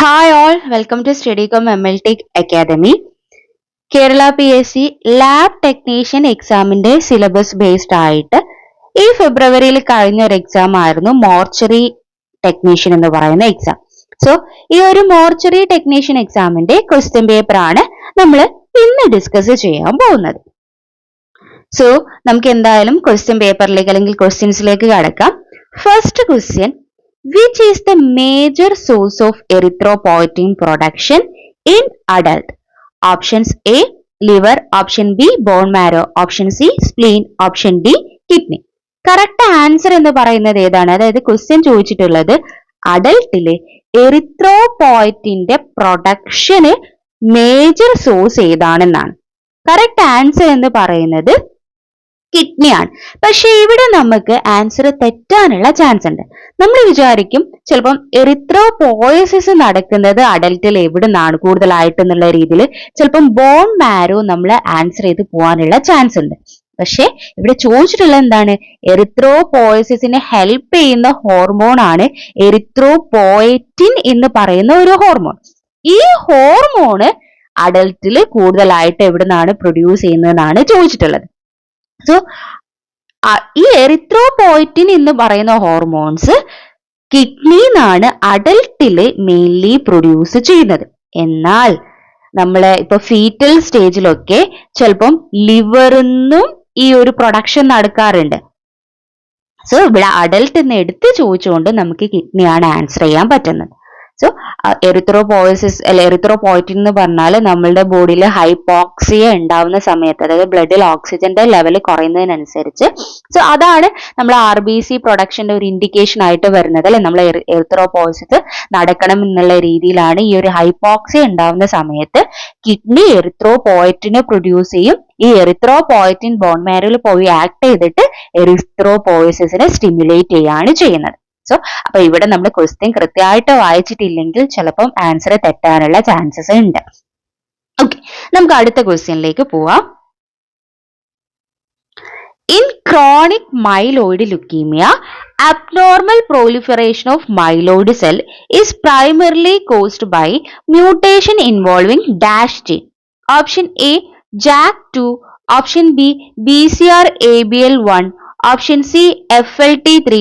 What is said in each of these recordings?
Hi all, welcome to Steadicom MLTech Academy. Kerala PSC lab technician എക്സാമിന്റെ syllabus based ആയിട്ട് ഈ ഫെബ്രുവരിയിൽ കഴിഞ്ഞ ഒരു എക്സാം ആയിരുന്നു മോർച്ചറി ടെക്നീഷ്യൻ എന്ന് പറയുന്ന എക്സാം. സോ ഈ ഒരു മോർച്ചറി ടെക്നീഷ്യൻ എക്സാമിന്റെ ക്വസ്റ്റ്യൻ പേപ്പർ ആണ് നമ്മൾ ഇന്ന് ഡിസ്കസ് ചെയ്യാൻ പോകുന്നത്. സോ നമുക്ക് എന്തായാലും ക്വസ്റ്റ്യൻ പേപ്പറിലേക്ക് അല്ലെങ്കിൽ ക്വസ്റ്റ്യൻസിലേക്ക് കടക്കാം. First question, which is the major source of erythropoietin production in adult? Options A, liver. Option B, bone marrow. Option C, spleen. Option D, kidney. Correct answer എന്ന് പറയുന്നത് ഏതാണ്? അതായത് ക്വസ്റ്റ്യൻ ചോദിച്ചിട്ടുള്ളത് അഡൽട്ടിലെ എറിത്രോപോയിറ്റിന്റെ പ്രൊഡക്ഷന് മേജർ സോഴ്സ് ഏതാണെന്നാണ്. കറക്റ്റ് ആൻസർ എന്ന് പറയുന്നത് കിഡ്നിയാണ്. പക്ഷെ ഇവിടെ നമുക്ക് ആൻസർ തെറ്റാനുള്ള ചാൻസ് ഉണ്ട്. നമ്മൾ വിചാരിക്കും ചിലപ്പം എറിത്രോപോയസിസ് നടക്കുന്നത് അഡൽട്ടിൽ എവിടെ നിന്നാണ് കൂടുതലായിട്ട് എന്നുള്ള രീതിയിൽ ചിലപ്പം ബോൺ മാരോ നമ്മൾ ആൻസർ ചെയ്ത് പോകാനുള്ള ചാൻസ് ഉണ്ട്. പക്ഷെ ഇവിടെ ചോദിച്ചിട്ടുള്ളത് എന്താണ്? എറിത്രോപോയസിസിനെ ഹെൽപ്പ് ചെയ്യുന്ന ഹോർമോൺ ആണ് എറിത്രോപോയറ്റിൻ എന്ന് പറയുന്ന ഒരു ഹോർമോൺ. ഈ ഹോർമോണ് അഡൽട്ടിൽ കൂടുതലായിട്ട് എവിടെ നിന്നാണ് പ്രൊഡ്യൂസ് ചെയ്യുന്നതെന്നാണ് ചോദിച്ചിട്ടുള്ളത്. സോ ഈ എറിത്രോപോയിറ്റിൻ എന്ന് പറയുന്ന ഹോർമോൺസ് കിഡ്നിന്നാണ് അഡൽട്ടില് മെയിൻലി പ്രൊഡ്യൂസ് ചെയ്യുന്നത്. എന്നാൽ നമ്മള് ഇപ്പൊ ഫീറ്റൽ സ്റ്റേജിലൊക്കെ ചിലപ്പം ലിവറിന്നും ഈ ഒരു പ്രൊഡക്ഷൻ നടക്കാറുണ്ട്. സോ ഇവിടെ അഡൽട്ട് എന്ന് എടുത്ത് ചോദിച്ചുകൊണ്ട് നമുക്ക് കിഡ്നിയാണ് ആൻസർ ചെയ്യാൻ പറ്റുന്നത്. സോ എറിത്രോപോയസിസ് അല്ലെ എറിത്രോപോയിറ്റിൻ എന്ന് പറഞ്ഞാൽ നമ്മളുടെ ബോഡിയിൽ ഹൈപ്പോക്സിയ ഉണ്ടാവുന്ന സമയത്ത്, അതായത് ബ്ലഡിൽ ഓക്സിജന്റെ ലെവൽ കുറയുന്നതിനനുസരിച്ച്, സോ അതാണ് നമ്മൾ RBC പ്രൊഡക്ഷന്റെ ഒരു ഇൻഡിക്കേഷൻ ആയിട്ട് വരുന്നത് അല്ലെ. നമ്മൾ എറിത്രോപോയസിസ് നടക്കണം എന്നുള്ള രീതിയിലാണ് ഈ ഒരു ഹൈപ്പോക്സിയ ഉണ്ടാവുന്ന സമയത്ത് കിഡ്നി എറിത്രോപോയിറ്റിനെ പ്രൊഡ്യൂസ് ചെയ്യും. ഈ എറിത്രോപോയിറ്റിൻ ബോൺ മാരോയിൽ പോയി ആക്ട് ചെയ്തിട്ട് എറിത്രോപോയസിസിനെ സ്റ്റിമുലേറ്റ് ചെയ്യാണ് ചെയ്യുന്നത്. സോ അപ്പൊ ഇവിടെ നമ്മൾ ക്വസ്റ്റ്യൻ കൃത്യമായിട്ട് വായിച്ചിട്ടില്ലെങ്കിൽ ചിലപ്പം ആൻസർ തെറ്റാനുള്ള ചാൻസസ് ഉണ്ട്. ഓക്കെ, നമുക്ക് അടുത്ത ക്വസ്റ്റ്യനിലേക്ക് പോവാം. In chronic myeloid leukemia, abnormal proliferation of myeloid cell is primarily caused by mutation involving dash gene. Option A, JAK2. Option B, BCR-ABL1. Option C FLT3.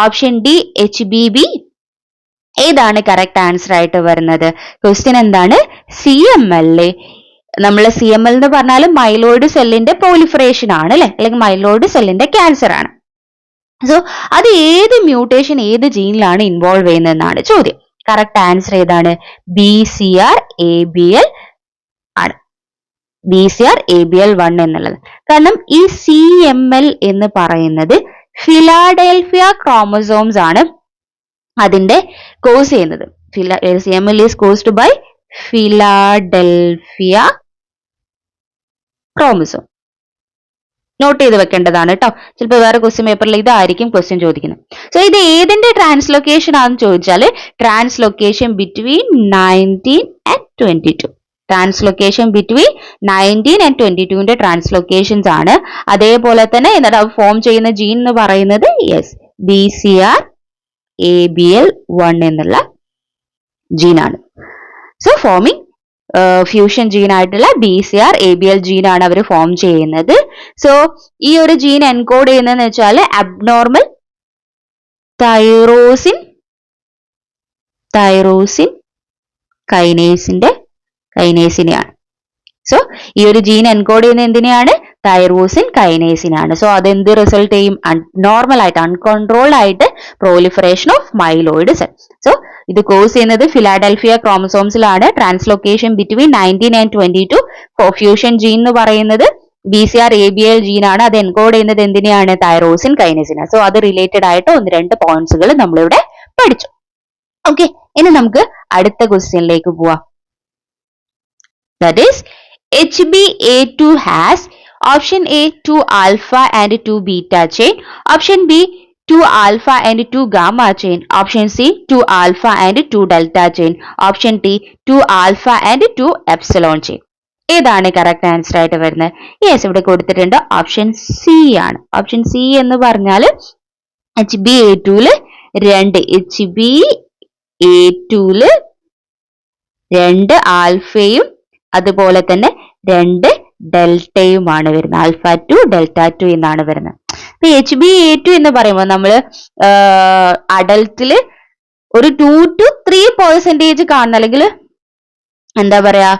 Option D HBB. ഏതാണ് correct answer ആയിട്ട് വരുന്നത്? Question എന്താണ്? CML. നമ്മൾ CML എന്ന് പറഞ്ഞാൽ myeloid സെല്ലിന്റെ proliferation ആണ് അല്ലെ, അല്ലെങ്കിൽ മൈലോയിഡ് സെല്ലിന്റെ ക്യാൻസർ ആണ്. സോ അത് ഏത് മ്യൂട്ടേഷൻ ഏത് ജീനിലാണ് ഇൻവോൾവ് ചെയ്യുന്നതെന്നാണ് ചോദ്യം. കറക്റ്റ് ആൻസർ ഏതാണ്? BCR-ABL ആണ്. BCR-ABL1 എന്നുള്ളത്. കാരണം ഈ CML എന്ന് പറയുന്നത് ഫിലാഡൽഫിയ ക്രോമസോംസ് ആണ് അതിന്റെ കോസ് ചെയ്യുന്നത്. CML is caused by Philadelphia chromosome. Note ചെയ്ത് വെക്കേണ്ടതാണ് കേട്ടോ. ചിലപ്പോൾ വേറെ ക്വസ്റ്റ്യൻ പേപ്പറിൽ ഇതായിരിക്കും ക്വസ്റ്റ്യൻ ചോദിക്കുന്നത്. സോ ഇത് ഏതിന്റെ ട്രാൻസ്ലൊക്കേഷൻ ആണെന്ന് ചോദിച്ചാൽ translocation between 19 and 22. Translocation between 19 and 22ന്റെ ട്രാൻസ്ലൊക്കേഷൻസ് ആണ്. അതേപോലെ തന്നെ എന്നിട്ട് ഫോം ചെയ്യുന്ന ജീൻ എന്ന് പറയുന്നത് BCR-ABL1 എന്നുള്ള ജീനാണ്. സോ ഫോമിങ് ഫ്യൂഷൻ ജീൻ ആയിട്ടുള്ള BCR-ABL ജീനാണ് അവർ ഫോം ചെയ്യുന്നത്. സോ ഈ ഒരു ജീൻ എൻകോഡ് ചെയ്യുന്നതെന്ന് വെച്ചാൽ അബ്നോർമൽ തൈറോസിൻ കൈനേസിനെയാണ്. സോ ഈ ഒരു ജീൻ എൻകോഡ് ചെയ്യുന്ന എന്തിനെയാണ്? തൈറോസിൻ കൈനേസിനാണ്. സോ അതെന്ത് റിസൾട്ട് ചെയ്യും? നോർമൽ ആയിട്ട് അൺകൺട്രോൾഡ് ആയിട്ട് proliferation of myeloid cell. So ഇത് കോസ് ചെയ്യുന്നത് ഫിലാഡൽഫിയ ക്രോമസോംസിലാണ്. Translocation between 19 and 22. Fusion gene എന്ന് പറയുന്നത് BCR-ABL ജീനാണ്. അത് എൻകോഡ് ചെയ്യുന്നത് എന്തിനെയാണ്? തൈറോസിൻ കൈനേസിനാണ്. സോ അത് റിലേറ്റഡ് ആയിട്ട് 1-2 പോയിന്റ്സുകൾ നമ്മളിവിടെ പഠിച്ചു. ഓക്കെ, ഇനി നമുക്ക് അടുത്ത ക്വസ്റ്റ്യനിലേക്ക് പോവാം. That is, HbA2 has option A 2 alpha and 2 beta chain, option B 2 alpha and 2 gamma chain, option C 2 alpha and 2 delta chain, option D 2 alpha and 2 epsilon chain. ഏതാണ് കറക്റ്റ് ആൻസർ ആയിട്ട് വരുന്നത്? Yes, ഇവിടെ കൊടുത്തിട്ടുണ്ട് option C ആണ്. Option C എന്ന് പറഞ്ഞാൽ HbA2 2 രണ്ട് ആൽഫയും അതുപോലെ തന്നെ രണ്ട് ഡെൽറ്റയുമാണ് വരുന്നത്. ആൽഫ 2 ഡെൽറ്റ 2 എന്നാണ് വരുന്നത്. ഇപ്പൊ HbA2 എന്ന് പറയുമ്പോൾ നമ്മൾ അഡൽട്ടില് ഒരു 2 to 3% കാണുന്ന, അല്ലെങ്കിൽ എന്താ പറയാ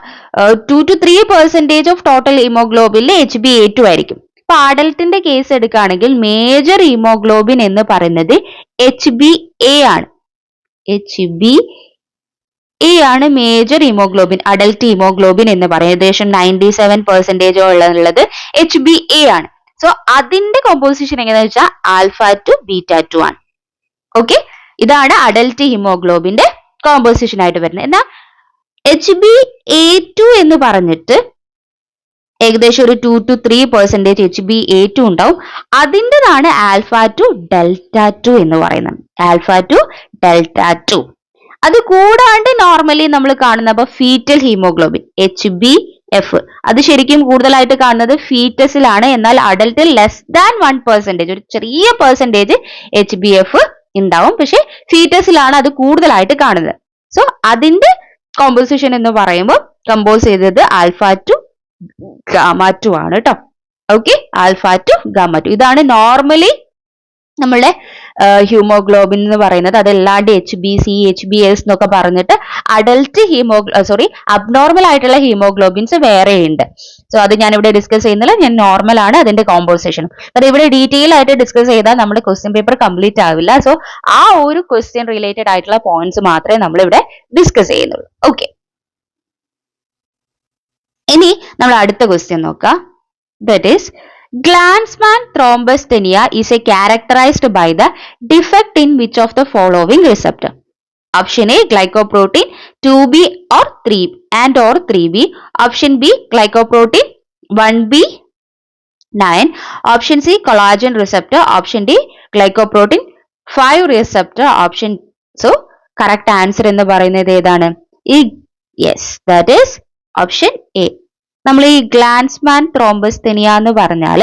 2 to 3% ഓഫ് ടോട്ടൽ ഹീമോഗ്ലോബിനിൽ HbA2 ആയിരിക്കും. ഇപ്പൊ അഡൽട്ടിന്റെ കേസ് എടുക്കുകയാണെങ്കിൽ മേജർ ഹീമോഗ്ലോബിൻ എന്ന് പറയുന്നത് HbA ആണ്. HbA ആണ് മേജർ ഹീമോഗ്ലോബിൻ, അഡൽട്ട് ഹീമോഗ്ലോബിൻ എന്ന് പറയും. ഏകദേശം 97% ഉള്ളത് HbA ആണ്. സോ അതിന്റെ കോമ്പോസിഷൻ എങ്ങനെയാണെന്ന് വെച്ചാൽ ആൽഫ 2 ബീറ്റ 2 ആണ്. ഓക്കെ, ഇതാണ് അഡൽട്ട് ഹീമോഗ്ലോബിന്റെ കോമ്പോസിഷൻ ആയിട്ട് വരുന്നത്. എന്നാൽ HbA2 എന്ന് പറഞ്ഞിട്ട് ഏകദേശം ഒരു 2 to 3% HbA2 ഉണ്ടാവും. അതിൻ്റെതാണ് ആൽഫ 2 ഡെൽറ്റ 2 എന്ന് പറയുന്നത്. Alpha 2 delta 2. അത് കൂടാണ്ട് നോർമലി നമ്മൾ കാണുന്ന അപ്പൊ ഫീറ്റൽ ഹീമോഗ്ലോബിൻ HbF, അത് ശരിക്കും കൂടുതലായിട്ട് കാണുന്നത് ഫീറ്റസിലാണ്. എന്നാൽ അഡൽട്ടിൽ ലെസ് ദാൻ 1%, ഒരു ചെറിയ പെർസെന്റേജ് HbF ഉണ്ടാവും. പക്ഷെ ഫീറ്റസിലാണ് അത് കൂടുതലായിട്ട് കാണുന്നത്. സോ അതിന്റെ കോമ്പോസിഷൻ എന്ന് പറയുമ്പോൾ കമ്പോസ് ചെയ്തത് ആൽഫ 2 ഗാമ 2 ആണ് കേട്ടോ. ഓക്കെ, ആൽഫ 2 ഗാമ 2 ഇതാണ് നോർമലി നമ്മളുടെ ഹ്യൂമോഗ്ലോബിൻ എന്ന് പറയുന്നത്. അതല്ലാണ്ട് HbC HbS എന്നൊക്കെ പറഞ്ഞിട്ട് അഡൽട്ട് അബ്നോർമൽ ആയിട്ടുള്ള ഹീമോഗ്ലോബിൻസ് വേറെ ഉണ്ട്. സോ അത് ഞാൻ ഇവിടെ ഡിസ്കസ് ചെയ്യുന്നില്ല, ഞാൻ നോർമൽ ആണ് അതിന്റെ കോമ്പോസിഷൻ. അത് ഇവിടെ ഡീറ്റെയിൽ ആയിട്ട് ഡിസ്കസ് ചെയ്താൽ നമ്മുടെ ക്വസ്റ്റ്യൻ പേപ്പർ കംപ്ലീറ്റ് ആവില്ല. സോ ആ ഒരു ക്വസ്റ്റ്യൻ റിലേറ്റഡ് ആയിട്ടുള്ള പോയിന്റ്സ് മാത്രമേ നമ്മൾ ഇവിടെ ഡിസ്കസ് ചെയ്യുന്നുള്ളൂ. ഓക്കെ, ഇനി നമ്മൾ അടുത്ത ക്വസ്റ്റ്യൻ നോക്കാം. That is Glanzmann thrombasthenia is characterized by the defect in which of the following receptor? Option A, glycoprotein 2B or 3 and or 3B. Option B, glycoprotein 1B9. Option C, collagen receptor. Option D, glycoprotein 5 receptor. Option so correct answer എന്ന് പറയുന്നത് ഏതാണ്? Yes, that is option A. നമ്മൾ ഈ ഗ്ലാൻസ്മാൻ ത്രോംബസ്തേനിയ എന്ന് പറഞ്ഞാൽ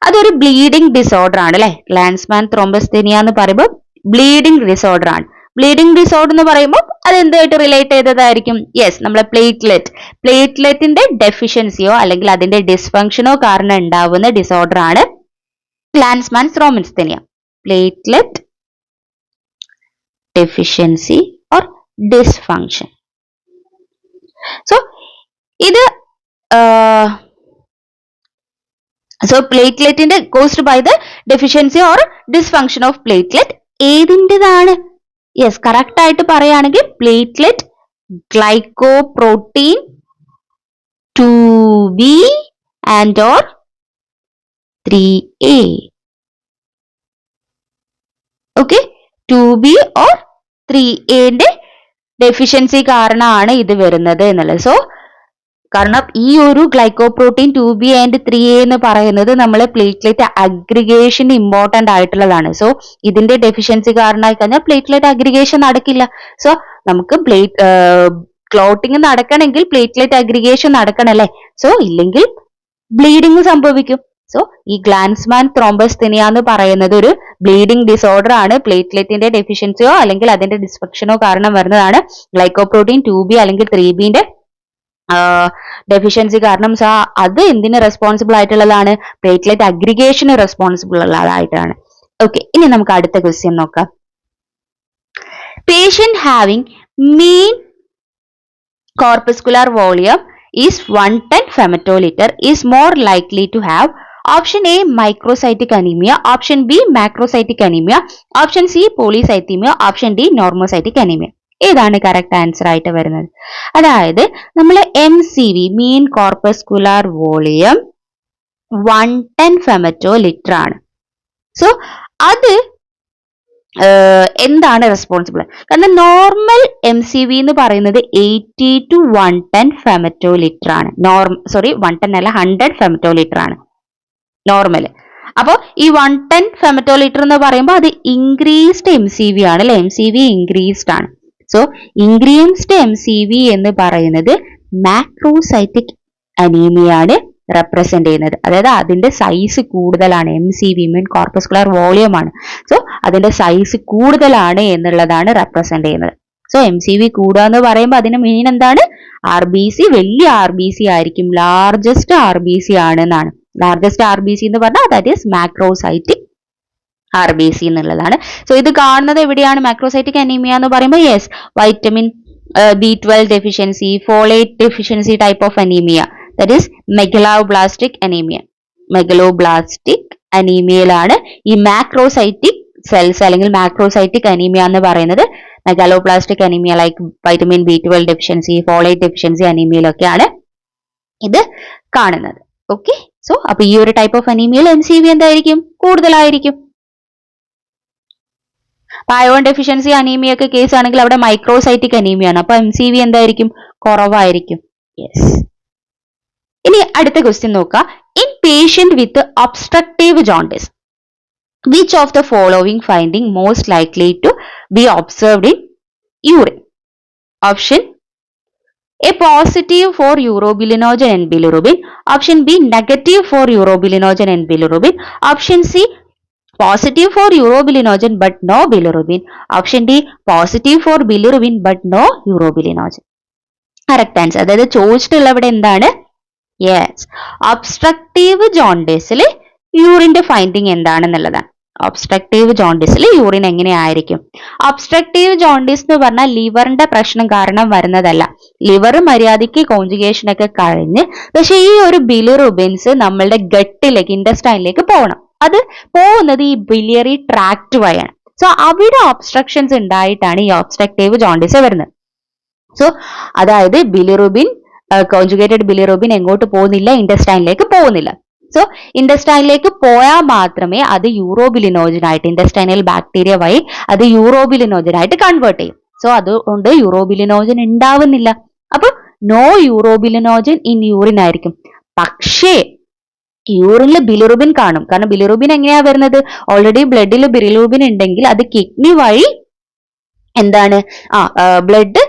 അതൊരു bleeding disorder ആണ് അല്ലെ. ഗ്ലാൻസ്മാൻ ത്രോംബസ്തേനിയ എന്ന് പറയുമ്പോൾ ബ്ലീഡിംഗ് ഡിസോർഡർ ആണ്. ബ്ലീഡിംഗ് ഡിസോർഡർ എന്ന് പറയുമ്പോൾ അത് എന്തുമായിട്ട് റിലേറ്റ് ചെയ്തതായിരിക്കും? യെസ്, നമ്മളെ പ്ലേറ്റ്ലെറ്റിന്റെ ഡെഫിഷ്യൻസിയോ അല്ലെങ്കിൽ അതിന്റെ ഡിസ്ഫങ്ഷനോ കാരണം ഉണ്ടാവുന്ന ഡിസോർഡർ ആണ് Glanzmann thrombasthenia. Platelet deficiency or dysfunction. So ഇത് പ്ലേറ്റ്ലെറ്റിന്റെ caused by the deficiency or dysfunction of platelet ഏതിൻ്റെതാണ്? യെസ്, കറക്റ്റ് ആയിട്ട് പറയുകയാണെങ്കിൽ platelet glycoprotein 2B and or 3A. Okay, 2B or 3A ന്റെ ഡെഫിഷ്യൻസി കാരണമാണ് ഇത് വരുന്നത് എന്നുള്ളത്. സോ കാരണം ഈ ഒരു ഗ്ലൈക്കോപ്രോട്ടീൻ 2B and 3A എന്ന് പറയുന്നത് നമ്മളെ പ്ലേറ്റ്ലെറ്റ് അഗ്രിഗേഷൻ ഇമ്പോർട്ടന്റ് ആയിട്ടുള്ളതാണ്. സോ ഇതിന്റെ ഡെഫിഷ്യൻസി കാരണമായി കഴിഞ്ഞാൽ പ്ലേറ്റ്ലെറ്റ് അഗ്രിഗേഷൻ നടക്കില്ല. സോ നമുക്ക് ക്ലോട്ടിങ് നടക്കണമെങ്കിൽ പ്ലേറ്റ്ലെറ്റ് അഗ്രിഗേഷൻ നടക്കണല്ലേ. സോ ഇല്ലെങ്കിൽ ബ്ലീഡിങ് സംഭവിക്കും. സോ ഈ ഗ്ലാൻസ്മാൻ ത്രോംബസ്തേനിയ എന്ന് പറയുന്നത് ഒരു ബ്ലീഡിംഗ് ഡിസോർഡർ ആണ്. പ്ലേറ്റ്ലെറ്റിന്റെ ഡെഫിഷ്യൻസിയോ അല്ലെങ്കിൽ അതിന്റെ ഡിസ്ഫങ്ഷനോ കാരണം വരുന്നതാണ്. ഗ്ലൈക്കോപ്രോട്ടീൻ 2B അല്ലെങ്കിൽ 3B ഡെഫിഷ്യൻസി കാരണം അത് എന്തിന് റെസ്പോൺസിബിൾ ആയിട്ടുള്ളതാണ്? പ്ലേറ്റ്ലെറ്റ് അഗ്രിഗേഷന് റെസ്പോൺസിബിൾ ഉള്ളതായിട്ടാണ്. ഓക്കെ, ഇനി നമുക്ക് അടുത്ത ക്വസ്റ്റ്യൻ നോക്കാം. Patient having mean corpuscular volume is 110 femtoliter is more likely to have option A microcytic anemia, option B macrocytic anemia, option C polycythemia, option D normocytic anemia. ഏതാണ് correct answer ആയിട്ട് വരുന്നത്? അതായത് നമ്മൾ MCV മീൻ corpuscular volume 110 ഫെമറ്റോലിറ്റർ ആണ്. So അത് എന്താണ് responsible? കാരണം normal MCV എന്ന് പറയുന്നത് 80 to 110 ഫെമറ്റോലിറ്റർ ആണ്. 110 അല്ല 100 ഫെമറ്റോലിറ്റർ ആണ് നോർമൽ. അപ്പോൾ ഈ 110 ഫെമറ്റോലിറ്റർ എന്ന് പറയുമ്പോൾ അത് ഇൻക്രീസ്ഡ് MCV ആണ് അല്ലെ. MCV ഇൻക്രീസ്ഡ് ആണ്. സോ ഇൻക്രീസ്ഡ് MCV എന്ന് പറയുന്നത് മാക്രോസൈറ്റിക് അനീമിയാണ് റെപ്രസെന്റ് ചെയ്യുന്നത്. അതായത് അതിന്റെ സൈസ് കൂടുതലാണ്. MCV മീൻ കോർപ്പസ്കുലാർ വോളിയം ആണ്. സോ അതിന്റെ സൈസ് കൂടുതലാണ് എന്നുള്ളതാണ് റെപ്രസെന്റ് ചെയ്യുന്നത്. സോ MCV കൂടുക എന്ന് പറയുമ്പോൾ അതിന് മീൻ എന്താണ്? RBC വലിയ RBC ആയിരിക്കും, ലാർജസ്റ്റ് RBC ആണ് എന്നാണ്. ലാർജസ്റ്റ് RBC എന്ന് പറഞ്ഞാൽ ദാറ്റ് ഈസ് മാക്രോസൈറ്റിക് RBC എന്നുള്ളതാണ്. സോ ഇത് കാണുന്നത് എവിടെയാണ് മാക്രോസൈറ്റിക് അനീമിയ എന്ന് പറയുമ്പോൾ? Yes, vitamin B12 deficiency, folate deficiency type of anaemia, that is megaloblastic anaemia. Megaloblastic അനീമിയയിലാണ് ഈ മാക്രോസൈറ്റിക് സെൽസ് അല്ലെങ്കിൽ മാക്രോസൈറ്റിക് അനീമിയ എന്ന് പറയുന്നത്. Megaloblastic anaemia like vitamin B12 deficiency, folate deficiency അനീമിയയിലൊക്കെയാണ് ഇത് കാണുന്നത്. ഓക്കെ, സോ അപ്പൊ ഈ ഒരു ടൈപ്പ് ഓഫ് അനീമിയയിൽ MCV എന്തായിരിക്കും? കൂടുതലായിരിക്കും. അയോൺ ഡെഫിഷ്യൻസി അനീമിയ ഒക്കെ കേസ് ആണെങ്കിൽ അവിടെ മൈക്രോസൈറ്റിക് അനീമിയ ആണ്, അപ്പൊ MCV എന്തായിരിക്കും? കുറവായിരിക്കും. യെസ്. ഇനി അടുത്ത ക്വസ്റ്റ്യൻ നോക്കാം. In patient with obstructive jaundice, which of the following finding most likely to be observed in urine? Option A, positive for urobilinogen and bilirubin. Option B, negative for urobilinogen and bilirubin. Option C, positive for urobilinogen but no bilirubin. Option D, positive for bilirubin but no urobilinogen. Correct answer. അതായത് ചോദിച്ചിട്ടുള്ള ഇവിടെ എന്താണ്? Yes, obstructive ജോണ്ടിസിൽ യൂറിന്റെ finding എന്താണെന്നുള്ളതാണ്. Obstructive ജോണ്ടിസിൽ urine എങ്ങനെയായിരിക്കും? Obstructive jaundice എന്ന് പറഞ്ഞാൽ ലിവറിന്റെ പ്രശ്നം കാരണം വരുന്നതല്ല. ലിവർ മര്യാദയ്ക്ക് കോൺജുഗേഷൻ ഒക്കെ കഴിഞ്ഞ്, പക്ഷെ ഈ ഒരു ബിലിറുബിൻസ് നമ്മളുടെ ഗട്ടിലേക്ക്, ഇൻഡസ്റ്റൈനിലേക്ക് പോകണം. അത് പോകുന്നത് ഈ ബിലിയറി ട്രാക്ട് വഴിയാണ്. സോ അവിടെ ഒബ്സ്ട്രക്ഷൻസ് ഉണ്ടായിട്ടാണ് ഈ ഒബ്സ്ട്രക്റ്റീവ് ജോണ്ടിസ് വരുന്നത്. സോ അതായത് ബിലിറുബിൻ, കോൺജുഗേറ്റഡ് ബിലിറുബിൻ എങ്ങോട്ട് പോകുന്നില്ല? ഇൻഡസ്റ്റൈനിലേക്ക് പോകുന്നില്ല. സോ ഇൻഡസ്റ്റൈനിലേക്ക് പോയാൽ മാത്രമേ അത് യൂറോബിലിനോജനായിട്ട്, ഇൻഡസ്റ്റൈനൽ ബാക്ടീരിയ വഴി അത് യൂറോബിലിനോജനായിട്ട് കൺവേർട്ട് ചെയ്യും. സോ അതുകൊണ്ട് യൂറോബിലിനോജൻ ഉണ്ടാവുന്നില്ല. അപ്പൊ നോ യൂറോബിലിനോജൻ ഇൻ യൂറിൻ ആയിരിക്കും. പക്ഷേ യൂറിനിൽ ബിലിറുബിൻ കാണും. കാരണം ബിലിറുബിൻ എങ്ങനെയാ വരുന്നത്? ഓൾറെഡി ബ്ലഡിൽ ബിലിറുബിൻ ഉണ്ടെങ്കിൽ അത് കിഡ്നി വഴി എന്താണ്, ബ്ലഡ്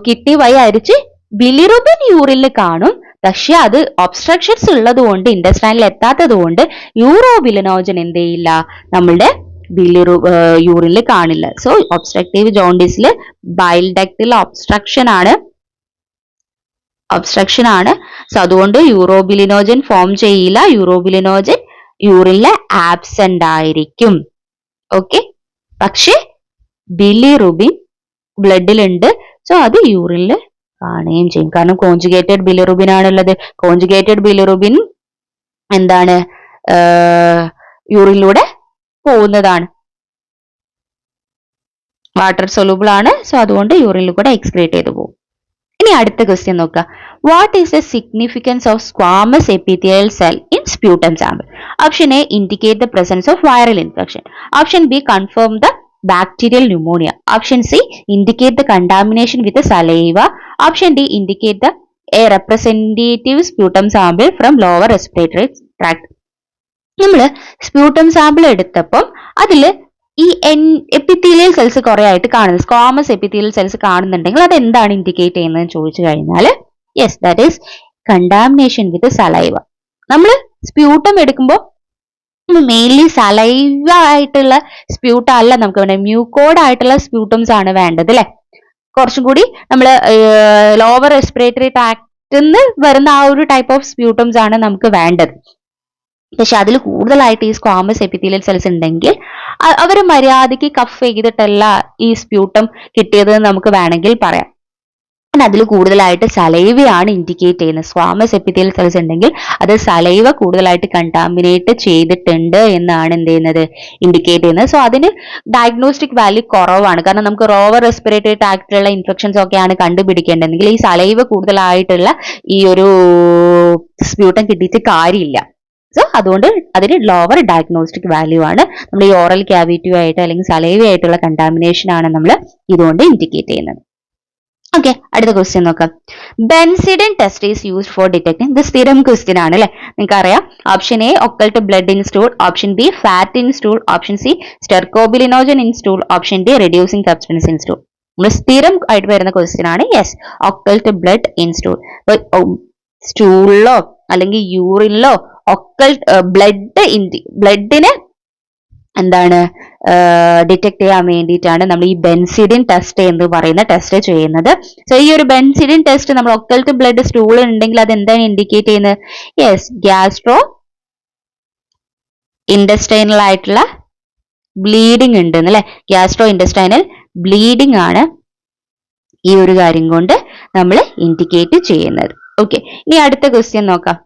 കിഡ്നി വഴി അരിച്ച് ബിലിറുബിൻ യൂറിനിൽ കാണും. പക്ഷെ അത് ഒബ്സ്ട്രക്ഷൻസ് ഉള്ളത് കൊണ്ട്, ഇൻഡസ്റ്റൈനിൽ എത്താത്തത് കൊണ്ട് യൂറോബിലിനോജൻ എന്ത് ചെയ്യില്ല? നമ്മളുടെ യൂറിനിൽ കാണില്ല. സോ ഒബ്സ്ട്രക്റ്റീവ് ജോണ്ടിസിൽ ബൈൽ ഡക്റ്റിൽ ഒബ്സ്ട്രക്ഷൻ ആണ്. സോ അതുകൊണ്ട് യൂറോബിലിനോജൻ ഫോം ചെയ്യില്ല. യൂറോബിലിനോജൻ യൂറിനിലെ ആബ്സെന്റ് ആയിരിക്കും. ഓക്കെ, പക്ഷെ ബിലിറുബിൻ ബ്ലഡിലുണ്ട്. സോ അത് യൂറിനിൽ കാണുകയും ചെയ്യും. കാരണം കോൺജുഗേറ്റഡ് ബിലിറുബിൻ ആണുള്ളത്. കോൺജുഗേറ്റഡ് ബിലിറുബിൻ എന്താണ്? യൂറിനിലൂടെ പോകുന്നതാണ്, വാട്ടർ സൊല്യൂബിൾ ആണ്. സോ അതുകൊണ്ട് യൂറിനിൽ കൂടെ എക്സ്ക്രീറ്റ് ചെയ്തു പോകും. ഇനി അടുത്ത ക്വസ്റ്റ്യൻ നോക്കാം. What is the significance of squamous epithelial cell in sputum sample? Option A, indicate the presence of viral infection. Option B, confirm the bacterial pneumonia. Option C, indicate the contamination with the saliva. Option D, indicate a representative sputum sample from lower respiratory tract. നമ്മള് sputum sample എടുത്തപ്പം അതില് ഈ epithelial cells കുറെ ആയിട്ട് കാണുന്നത്, squamous epithelial cells കാണുന്നുണ്ടെങ്കിൽ അത് എന്താണ് indicate ചെയ്യുന്നത് ചോദിച്ചു കഴിഞ്ഞാൽ, yes, that is contamination with saliva. നമ്മൾ സ്പ്യൂട്ടം എടുക്കുമ്പോൾ മെയിൻലി സലൈവ ആയിട്ടുള്ള സ്പ്യൂട്ടം അല്ല നമുക്ക് വേണ്ടത്, മ്യൂക്കോഡ് ആയിട്ടുള്ള സ്പ്യൂട്ടംസ് ആണ് വേണ്ടത് അല്ലെ. കുറച്ചും കൂടി നമ്മൾ ലോവർ റെസ്പിറേറ്ററി ട്രാക്റ്റിൽ നിന്ന് വരുന്ന ആ ഒരു ടൈപ്പ് ഓഫ് സ്പ്യൂട്ടംസ് ആണ് നമുക്ക് വേണ്ടത്. പക്ഷെ അതിൽ കൂടുതലായിട്ട് ഈ സ്ക്വാമസ് എപ്പിത്തീലിയൽ സെൽസ് ഉണ്ടെങ്കിൽ അവർ മര്യാദയ്ക്ക് കഫ് ചെയ്തിട്ടല്ല ഈ സ്പ്യൂട്ടം കിട്ടിയത് നമുക്ക് വേണമെങ്കിൽ പറയാം. അതിൽ കൂടുതലായിട്ട് സലൈവയാണ് ഇൻഡിക്കേറ്റ് ചെയ്യുന്നത്. സ്ക്വാമസ് എപ്പിത്തീലിയൽ സെൽസ് ഉണ്ടെങ്കിൽ അത് സലൈവ കൂടുതലായിട്ട് കണ്ടാമിനേറ്റ് ചെയ്തിട്ടുണ്ട് എന്നാണ് എന്ത് ചെയ്യുന്നത്, ഇൻഡിക്കേറ്റ് ചെയ്യുന്നത്. സോ അതിന് ഡയഗ്നോസ്റ്റിക് വാല്യൂ കുറവാണ്. കാരണം നമുക്ക് ലോവർ റെസ്പിറേറ്ററി ട്രാക്റ്റിലുള്ള ഇൻഫെക്ഷൻസ് ഒക്കെയാണ് കണ്ടുപിടിക്കേണ്ടതെങ്കിൽ ഈ സലൈവ കൂടുതലായിട്ടുള്ള ഈ ഒരു സ്പ്യൂട്ടം കിട്ടിയിട്ട് കാര്യമില്ല. സോ അതുകൊണ്ട് അതിന് ലോവർ ഡയഗ്നോസ്റ്റിക് വാല്യൂ ആണ്. നമ്മൾ ഈ ഓറൽ ക്യാവിറ്റിയുമായിട്ട് അല്ലെങ്കിൽ സലൈവ ആയിട്ടുള്ള കണ്ടാമിനേഷൻ ആണ് നമ്മൾ ഇതുകൊണ്ട് ഇൻഡിക്കേറ്റ് ചെയ്യുന്നത്. ഓക്കെ, അടുത്ത ക്വസ്റ്റ്യൻ നോക്കാം. Benzidine test is used for detecting. ഇത് സ്ഥിരം ക്വസ്റ്റ്യൻ ആണ് അല്ലെ, നിങ്ങൾക്ക് അറിയാം. Option A, occult blood in stool. Option B, fat in stool. Option C, stercobilinogen in stool. Option D, reducing substance in stool. നമ്മൾ സ്ഥിരം ആയിട്ട് വരുന്ന ക്വസ്റ്റ്യൻ ആണ്. Yes, occult blood in stool. സ്റ്റൂളിലോ അല്ലെങ്കിൽ യൂറിനിലോ ഒക്കൾട്ട് ബ്ലഡിന് എന്താണ് ഡിറ്റക്ട് ചെയ്യാൻ വേണ്ടിയിട്ടാണ് നമ്മൾ ഈ ബെൻസിഡിൻ ടെസ്റ്റ് എന്ന് പറയുന്ന ടെസ്റ്റ് ചെയ്യുന്നത്. സോ ഈ ഒരു ബെൻസിഡിൻ ടെസ്റ്റ് നമ്മൾ ഒക്കൽട്ട് ബ്ലഡ് സ്റ്റൂൾ ഉണ്ടെങ്കിൽ അത് എന്താണ് ഇൻഡിക്കേറ്റ് ചെയ്യുന്നത്? യെസ്, ഗ്യാസ്ട്രോ ഇൻഡസ്റ്റൈനൽ ആയിട്ടുള്ള ബ്ലീഡിങ് ഉണ്ട് അല്ലെ. ഗ്യാസ്ട്രോ ഇൻഡസ്റ്റൈനൽ ബ്ലീഡിങ് ആണ് ഈ ഒരു കാര്യം കൊണ്ട് നമ്മൾ ഇൻഡിക്കേറ്റ് ചെയ്യുന്നത്. ഓക്കെ, ഇനി അടുത്ത ക്വസ്റ്റ്യൻ നോക്കാം.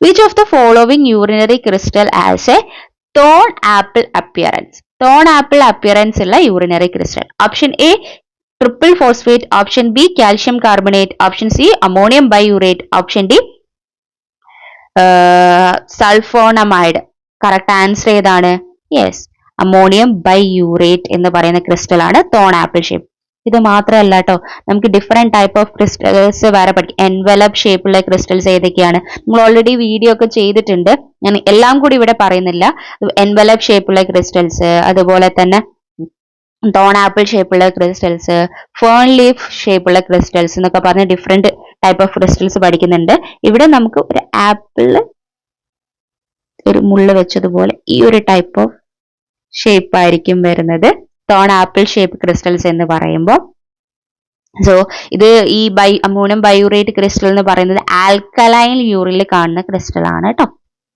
Which of the following urinary crystal has a thorn apple appearance? Thorn apple appearance ഉള്ള urinary crystal. Option A triple phosphate, option B calcium carbonate, option C ammonium biurate, option D sulfonamide. Correct answer ഏതാണ്? Yes, ammonium ബൈയൂറേറ്റ് എന്ന് പറയുന്ന crystal ആണ് thorn apple shape. ഇത് മാത്രമല്ല കേട്ടോ, നമുക്ക് different type of crystals വേറെ പഠിക്കാം. എൻവലപ്പ് ഷേപ്പുള്ള ക്രിസ്റ്റൽസ് ഏതൊക്കെയാണ് നമ്മൾ ഓൾറെഡി വീഡിയോ ഒക്കെ ചെയ്തിട്ടുണ്ട്, ഞാൻ എല്ലാം കൂടി ഇവിടെ പറയുന്നില്ല. എൻവലപ്പ് ഷേപ്പുള്ള ക്രിസ്റ്റൽസ്, അതുപോലെ തന്നെ തോൺ ആപ്പിൾ ഷേപ്പുള്ള ക്രിസ്റ്റൽസ്, ഫേൺ ലീഫ് ഷേപ്പുള്ള ക്രിസ്റ്റൽസ് എന്നൊക്കെ പറഞ്ഞ് ഡിഫറെന്റ് ടൈപ്പ് ഓഫ് ക്രിസ്റ്റൽസ് പഠിക്കുന്നുണ്ട്. ഇവിടെ നമുക്ക് ഒരു ആപ്പിള് ഒരു മുള്ള് വെച്ചതുപോലെ ഈ ഒരു ടൈപ്പ് ഓഫ് ഷേപ്പ് ആയിരിക്കും വരുന്നത് തോൺ ആപ്പിൾ ഷേപ്പ് ക്രിസ്റ്റൽസ് എന്ന് പറയുമ്പോൾ. സോ ഇത് ഈ അമോണിയം ബൈയൂറേറ്റ് ക്രിസ്റ്റൽ എന്ന് പറയുന്നത് ആൽക്കലൈൻ യൂറിനിൽ കാണുന്ന ക്രിസ്റ്റൽ ആണ് കേട്ടോ.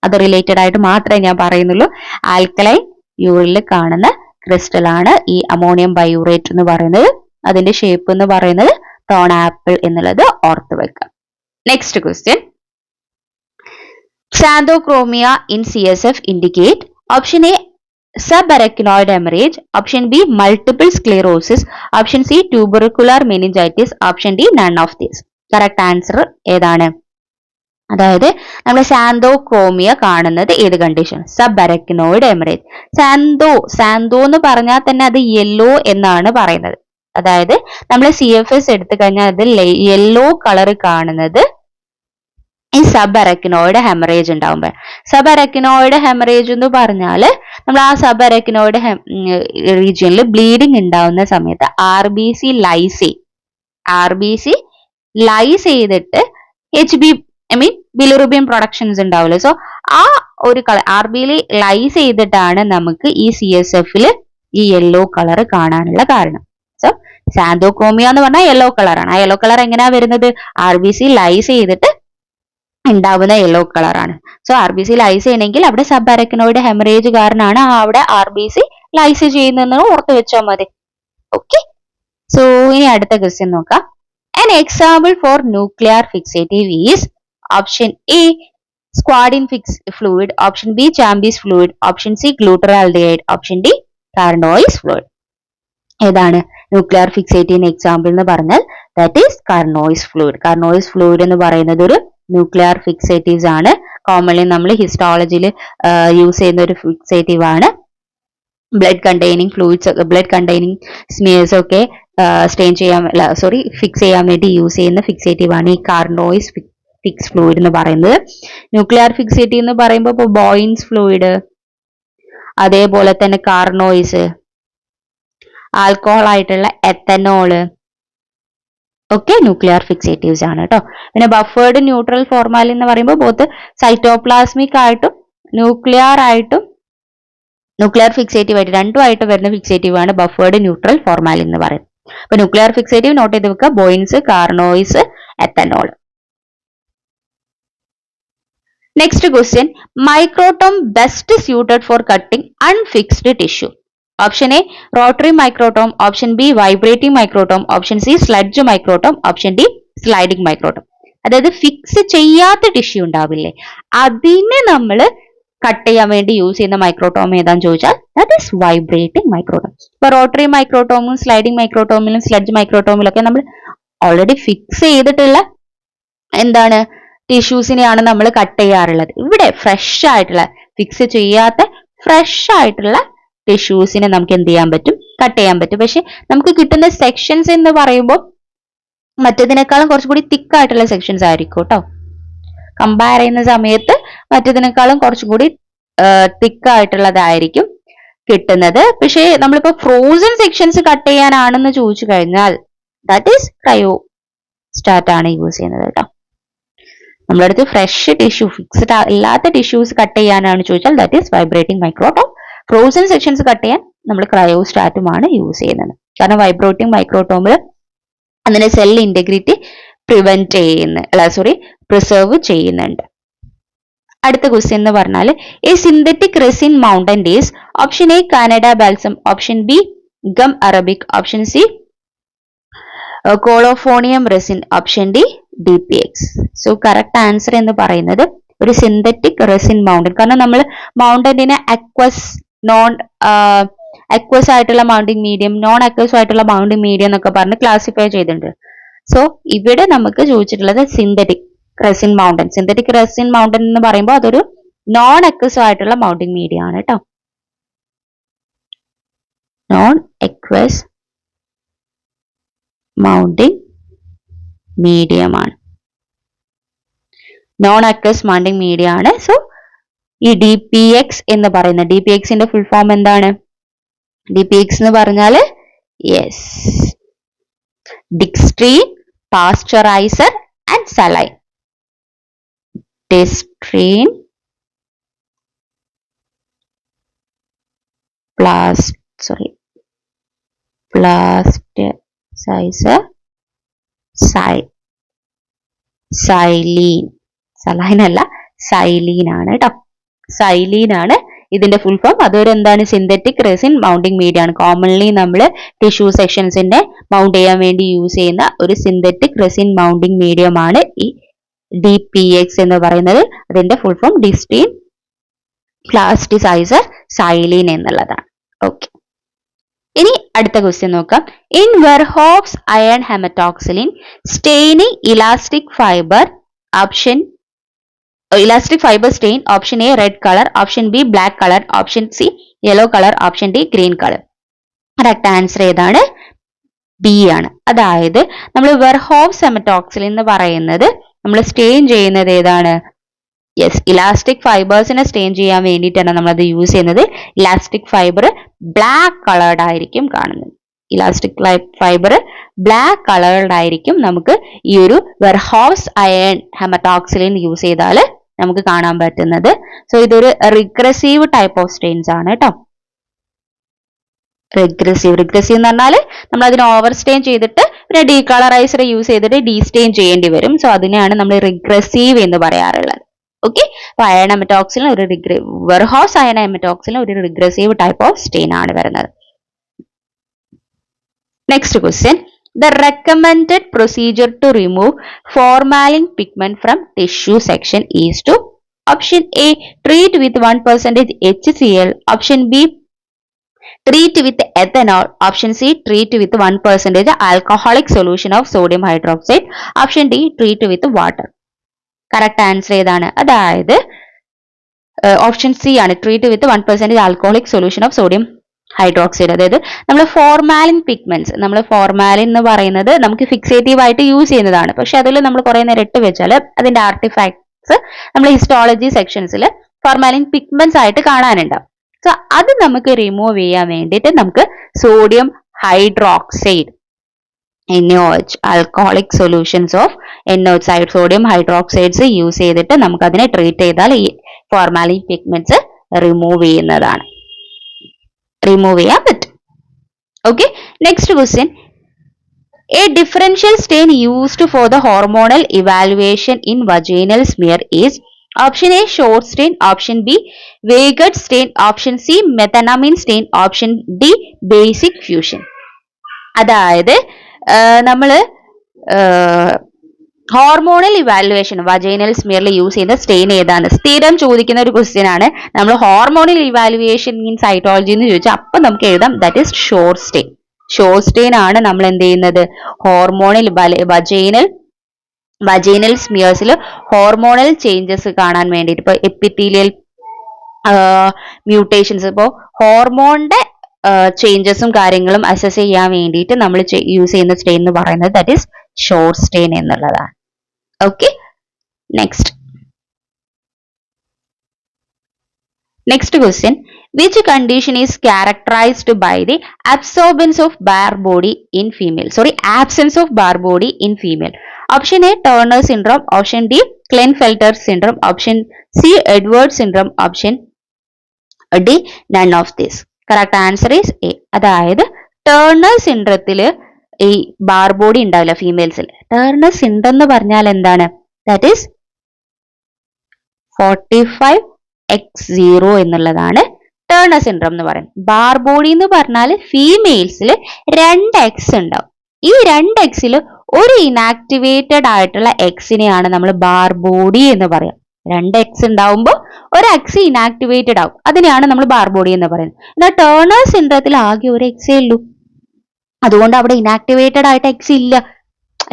അത് റിലേറ്റഡ് ആയിട്ട് മാത്രമേ ഞാൻ പറയുന്നുള്ളൂ. ആൽക്കലൈൻ യൂറിനിൽ കാണുന്ന ക്രിസ്റ്റൽ ആണ് ഈ അമോണിയം ബൈയൂറേറ്റ് എന്ന് പറയുന്നത്. അതിന്റെ ഷേപ്പ് എന്ന് പറയുന്നത് തോൺ ആപ്പിൾ എന്നുള്ളത് ഓർത്ത് വെക്കുക. Next question. Xanthochromia in CSF indicate option A subarachnoid hemorrhage, option B multiple sclerosis, option C tubercular meningitis, option D none of these. Correct answer ഏതാണ്? അതായത് നമ്മൾ സാന്തോക്രോമിയ കാണുന്നത് ഏത് കണ്ടീഷൻ? സബറക്നോയിഡ് ഹെമറേജ്. സാന്തോ എന്ന് പറഞ്ഞാൽ തന്നെ അത് യെല്ലോ എന്നാണ് പറയുന്നത്. അതായത് നമ്മൾ CFS എടുത്തു കഴിഞ്ഞാൽ അത് യെല്ലോ കളർ കാണുന്നത് ഈ സബറക്നോയിഡ് ഹെമറേജ് ഉണ്ടാവുമ്പോൾ. സബറക്നോയിഡ് ഹെമറേജ് എന്ന് പറഞ്ഞാൽ നമ്മൾ ആ സബറക്നോയിഡ് റീജിയനിൽ ബ്ലീഡിങ് ഉണ്ടാവുന്ന സമയത്ത് RBC ലൈസ് ചെയ്തിട്ട് ബിലിറുബിൻ പ്രൊഡക്ഷൻസ് ഉണ്ടാവില്ല. സോ ആ ഒരു കളർ RBയിൽ ലൈസ് ചെയ്തിട്ടാണ് നമുക്ക് ഈ CSFൽ ഈ യെല്ലോ കളർ കാണാനുള്ള കാരണം. സോ സാന്തോക്രോമിയ എന്ന് പറഞ്ഞാൽ യെല്ലോ കളറാണ്. ആ യെല്ലോ കളർ എങ്ങനെയാ വരുന്നത്? RBC ലൈസ് ചെയ്തിട്ട് ഉണ്ടാവുന്ന യെല്ലോ കളറാണ്. സോ RBC ലൈസ് ചെയ്യണമെങ്കിൽ അവിടെ സബറക്നോയിഡ് ഹെമറേജ് കാരണമാണ് അവിടെ RBC ലൈസ് ചെയ്യുന്നതെന്ന് ഓർത്ത് വെച്ചാൽ മതി. ഓക്കെ, സോ ഇനി അടുത്ത ക്വസ്റ്റ്യൻ നോക്കാം. An example for nuclear fixative is option A squalene fluid, option B Chambers fluid, option C glutaraldehyde, option D Carnoy's fluid. ഏതാണ് ന്യൂക്ലിയർ ഫിക്സേറ്റീവ് എക്സാമ്പിൾ എന്ന് പറഞ്ഞാൽ that is Carnoy's fluid. Carnoy's fluid എന്ന് പറയുന്നത് ഒരു nuclear fixatives ആണ്. Commonly നമ്മൾ ഹിസ്റ്റോളജിയിൽ use ചെയ്യുന്ന ഒരു ഫിക്സേറ്റീവ് ആണ്. ബ്ലഡ് കണ്ടെയ്നിങ് ഫ്ലൂയിഡ്സ് ഒക്കെ, ബ്ലഡ് കണ്ടെയ്നിങ് സ്മിയേഴ്സ് ഒക്കെ ഫിക്സ് ചെയ്യാൻ വേണ്ടി യൂസ് ചെയ്യുന്ന ഫിക്സേറ്റീവ് ആണ് ഈ Carnoy's ഫിക്സ് ഫ്ലൂയിഡ് എന്ന് പറയുന്നത്. ന്യൂക്ലിയർ ഫിക്സേറ്റീവ് എന്ന് പറയുമ്പോൾ ഇപ്പോൾ ബോയിൻസ് ഫ്ലൂയിഡ്, അതേപോലെ തന്നെ Carnoy's, ആൽക്കഹോൾ ആയിട്ടുള്ള എത്തനോള് ഒക്കെ ന്യൂക്ലിയർ ഫിക്സേറ്റീവ്സ് ആണ് കേട്ടോ. പിന്നെ ബഫേർഡ് ന്യൂട്രൽ ഫോർമാലിൻ എന്ന് പറയുമ്പോൾ ബോത്ത് സൈറ്റോപ്ലാസ്മിക് ആയിട്ടും ന്യൂക്ലിയർ ഫിക്സേറ്റീവ് ആയിട്ട് രണ്ടുമായിട്ട് വരുന്ന ഫിക്സേറ്റീവ് ആണ് ബഫേർഡ് ന്യൂട്രൽ ഫോർമാലിൻ എന്ന് പറയുന്നത്. അപ്പൊ ന്യൂക്ലിയർ ഫിക്സേറ്റീവ് നോട്ട് ചെയ്ത് വെക്കുക, ബോയിൻസ്, Carnoy's, എത്തനോൾ. Next question. Microtome best suited for cutting unfixed tissue. Option A rotary microtome, option B vibrating microtome, option C sledge microtome, option D sliding microtome. അതായത് fix ചെയ്യാത്ത tissue ഉണ്ടാവില്ലേ, അതിനെ നമ്മൾ cut ചെയ്യാൻ വേണ്ടി യൂസ് ചെയ്യുന്ന microtome ഏതാന്ന് ചോദിച്ചാൽ ദാറ്റ് ഈസ് വൈബ്രേറ്റിംഗ് മൈക്രോട്ടോം. ഇപ്പൊ റോട്ടറി മൈക്രോട്ടോമും സ്ലൈഡിംഗ് മൈക്രോട്ടോമിലും സ്ലഡ്ജ് മൈക്രോട്ടോമിലൊക്കെ നമ്മൾ ഓൾറെഡി ഫിക്സ് ചെയ്തിട്ടുള്ള എന്താണ് ടിഷ്യൂസിനെയാണ് നമ്മൾ കട്ട് ചെയ്യാറുള്ളത്. ഇവിടെ ഫ്രഷ് ആയിട്ടുള്ള ഫിക്സ് ചെയ്യാത്ത ഫ്രഷ് ആയിട്ടുള്ള ടിഷ്യൂസിനെ നമുക്ക് എന്ത് ചെയ്യാൻ പറ്റും? കട്ട് ചെയ്യാൻ പറ്റും. പക്ഷെ നമുക്ക് കിട്ടുന്ന സെക്ഷൻസ് എന്ന് പറയുമ്പോൾ മറ്റേതിനേക്കാളും കുറച്ചുകൂടി തിക്ക് ആയിട്ടുള്ള സെക്ഷൻസ് ആയിരിക്കും കേട്ടോ. കമ്പയർ ചെയ്യുന്ന സമയത്ത് മറ്റേതിനേക്കാളും കുറച്ചും കൂടി തിക്ക് ആയിട്ടുള്ളതായിരിക്കും കിട്ടുന്നത്. പക്ഷേ നമ്മളിപ്പോ ഫ്രോസൺ സെക്ഷൻസ് കട്ട് ചെയ്യാനാണെന്ന് ചോദിച്ചു കഴിഞ്ഞാൽ ദാറ്റ് ഈസ് ക്രയോ സ്റ്റാറ്റ് ആണ് യൂസ് ചെയ്യുന്നത് കേട്ടോ. നമ്മുടെ അടുത്ത് ഫ്രഷ് ടിഷ്യൂ ഫിക്സ്ഡ് അല്ലാത്ത ടിഷ്യൂസ് കട്ട് ചെയ്യാനാണ് ചോദിച്ചാൽ that is vibrating microtome. Frozen sections cut ചെയ്യാൻ നമ്മൾ ക്രയോസ്റ്റാറ്റുമാണ് യൂസ് ചെയ്യുന്നത്. കാരണം വൈബ്രേറ്റിംഗ് മൈക്രോടോമിൽ അതിന്റെ സെൽ ഇന്റഗ്രിറ്റി പ്രിസർവ് ചെയ്യുന്നുണ്ട്. അടുത്ത ക്വസ്റ്റ്യൻ എന്ന് പറഞ്ഞാൽ a synthetic resin mountant is option A Canada balsam, option B gum arabic, option C colophonium resin, option D DPX. So correct answer എന്ന് പറയുന്നത് ഒരു സിന്തറ്റിക് റെസിൻ മൗണ്ടൻ. കാരണം നമ്മൾ മൗണ്ടന്റിനെ അക്വസ്, നോൺ അക്വസ് ആയിട്ടുള്ള മൗണ്ടിങ് മീഡിയം, നോൺ അക്വസ് ആയിട്ടുള്ള mounting medium എന്നൊക്കെ പറഞ്ഞ് ക്ലാസിഫൈ ചെയ്തിട്ടുണ്ട്. സോ ഇവിടെ നമുക്ക് ചോദിച്ചിട്ടുള്ളത് synthetic resin mountant. Synthetic resin mountant എന്ന് പറയുമ്പോൾ അതൊരു നോൺ അക്വസ് ആയിട്ടുള്ള മൗണ്ടിങ് മീഡിയം ആണ് കേട്ടോ. നോൺ അക്വസ് മൗണ്ടിങ് മീഡിയം ആണ്, നോൺ അക്വസ് മൗണ്ടിങ് മീഡിയം ആണ്. സോ ഈ DPX എന്ന് പറയുന്ന DPXന്റെ ഫുൾ ഫോം എന്താണ്? DPX എന്ന് പറഞ്ഞാൽ yes, distrene pasteuriser and saline. Distrene pasteuriser xylene, saline അല്ല സൈലീൻ ആണ് കേട്ടോ. സൈലീൻ ആണ് ഇതിന്റെ ഫുൾ ഫോം. അതൊരു എന്താണ്? സിന്തറ്റിക് റെസിൻ മൗണ്ടിങ് മീഡിയം ആണ്. കോമൺലി നമ്മൾ ടിഷ്യൂ സെക്ഷൻസിന്റെ മൗണ്ട് ചെയ്യാൻ വേണ്ടി യൂസ് ചെയ്യുന്ന ഒരു സിന്തറ്റിക് റെസിൻ മൗണ്ടിങ് മീഡിയം ആണ് ഈ DPX എന്ന് പറയുന്നത്. അതിന്റെ full form distrene plasticiser xylene എന്നുള്ളതാണ്. ഓക്കെ, ഇനി അടുത്ത ക്വസ്റ്റ്യൻ നോക്കാം. In Verhoeff's iron haematoxylin staining elastic fibre, option elastic fibre stain, option A red colour, option B black colour, option C yellow colour, option D green colour. Correct answer ഏതാണ്? B ആണ്. അതായത് നമ്മൾ വെർഹോഫ്സ് haematoxylin എന്ന് പറയുന്നത് നമ്മൾ stain ചെയ്യുന്നത് ഏതാണ്? Yes, elastic ഫൈബേഴ്സിനെ stain ചെയ്യാൻ വേണ്ടിയിട്ടാണ് നമ്മൾ അത് യൂസ് ചെയ്യുന്നത്. ഇലാസ്റ്റിക് ഫൈബർ ബ്ലാക്ക് കളേർഡ് ആയിരിക്കും കാണുന്നത്. ഇലാസ്റ്റിക് ഫൈബർ ബ്ലാക്ക് കളേർഡ് ആയിരിക്കും നമുക്ക് ഈ ഒരു വെർഹോഫ്സ് അയൺ ഹെമറ്റോക്സിലിൻ യൂസ് ചെയ്താൽ നമുക്ക് കാണാൻ പറ്റുന്നത്. സോ ഇതൊരു റിഗ്രസീവ് ടൈപ്പ് ഓഫ് സ്റ്റെയിൻസ് ആണ് കേട്ടോ. റിഗ്രസീവ് എന്ന് പറഞ്ഞാൽ നമ്മൾ അതിനെ ഓവർ സ്റ്റെയിൻ ചെയ്തിട്ട് പിന്നെ ഡീകളറൈസർ യൂസ് ചെയ്തിട്ട് ഡീസ്റ്റെയിൻ ചെയ്യേണ്ടി വരും. സോ അതിനെയാണ് നമ്മൾ റിഗ്രസീവ് എന്ന് പറയാറുള്ളത്. ഓക്കെ, അപ്പൊ അയൺ ഹെമറ്റോക്സിലിൻ ഒരു വെർഹോഫ്സ് അയൺ ഹെമറ്റോക്സിലിൻ ഒരു റിഗ്രസീവ് ടൈപ്പ് ഓഫ് സ്റ്റെയിൻ ആണ് വരുന്നത്. Next question. The recommended procedure to remove formalin pigment from tissue section is to option A treat with 1% HCl, option B treat with ethanol, option C treat with 1% alcoholic solution of sodium hydroxide, option D treat with water. Correct answer ഏതാണ്? അതായത് option C ആണ്, treat with 1% alcoholic solution of sodium hydroxide. അതായത് നമ്മൾ formalin pigments, നമ്മൾ formalin എന്ന് പറയുന്നത് നമുക്ക് fixative ആയിട്ട് യൂസ് ചെയ്യുന്നതാണ്. പക്ഷെ അതിൽ നമ്മൾ കുറെ നേരം ഇട്ട് വെച്ചാൽ അതിന്റെ ആർട്ടിഫാക്ട്സ് നമ്മൾ ഹിസ്റ്റോളജി സെക്ഷൻസിൽ ഫോർമാലിൻ പിഗ്മെന്റ്സ് ആയിട്ട് കാണാനുണ്ടാവും. സോ അത് നമുക്ക് റിമൂവ് ചെയ്യാൻ വേണ്ടിയിട്ട് നമുക്ക് sodium hydroxide NaOH, alcoholic solutions of NaOH, sodium hydroxides use ചെയ്തിട്ട് നമുക്ക് അതിനെ ട്രീറ്റ് ചെയ്താൽ ഈ ഫോർമാലിൻ പിഗ്മെന്റ്സ് റിമൂവ് ചെയ്യാൻ പറ്റും. Okay, next question. A differential stain used for the hormonal evaluation in vaginal smear is option A short stain, option B Weigert stain, option C methenamine stain, option D basic fusion. അതായത് നമ്മള് hormonal evaluation vaginal സ്മിയറിൽ use ചെയ്യുന്ന stain ഏതാണ്? സ്ഥിരം ചോദിക്കുന്ന ഒരു question ആണ്. നമ്മൾ hormonal evaluation in cytology എന്ന് ചോദിച്ചാൽ അപ്പൊ നമുക്ക് എഴുതാം that is short stain. Short stain ആണ് നമ്മൾ എന്ത് ചെയ്യുന്നത്? ഹോർമോണൽ വജൈനൽ സ്മിയേഴ്സിൽ ഹോർമോണൽ ചേഞ്ചസ് കാണാൻ വേണ്ടിയിട്ട്, ഇപ്പൊ എപ്പിത്തീലിയൽ മ്യൂട്ടേഷൻസ്, ഇപ്പോൾ ഹോർമോണിന്റെ ചേഞ്ചസും കാര്യങ്ങളും അസസ് ചെയ്യാൻ വേണ്ടിയിട്ട് നമ്മൾ യൂസ് ചെയ്യുന്ന സ്റ്റെയിൻ എന്ന് പറയുന്നത് ദാറ്റ് ഈസ് ഷോർട്ട് സ്റ്റെയിൻ എന്നുള്ളതാണ്. Okay, next question. Which condition is characterized by the absence of bare body in female? Option A Turner syndrome, option D Klinefelter syndrome. Option C, Edwards syndrome. Option D, none of this. Correct answer is A. അതായത് turner സിൻഡ്രത്തില് ഈ bar body ഉണ്ടാവില്ല ഫീമെയിൽസിൽ. Turner syndrome എന്ന് പറഞ്ഞാൽ എന്താണ്? That is 45X0 എന്നുള്ളതാണ് turner syndrome എന്ന് പറയുന്നത്. Bar body എന്ന് പറഞ്ഞാൽ ഫീമെയിൽസിൽ 2X ഉണ്ടാവും. ഈ 2Xൽ ഒരു ഇനാക്ടിവേറ്റഡ് ആയിട്ടുള്ള എക്സിനെയാണ് നമ്മൾ ബാർ ബോഡി എന്ന് പറയാം. 2X ഉണ്ടാവുമ്പോൾ ഒരു എക്സ് ഇനാക്ടിവേറ്റഡ് ആവും, അതിനെയാണ് നമ്മൾ ബാർ ബോഡി എന്ന് പറയുന്നത്. എന്നാൽ ടേർണർ സിൻഡ്രത്തിൽ ആകെ ഒരു എക്സേ ഉള്ളൂ, അതുകൊണ്ട് അവിടെ ഇനാക്ടിവേറ്റഡ് ആയിട്ട് എക്സ് ഇല്ല.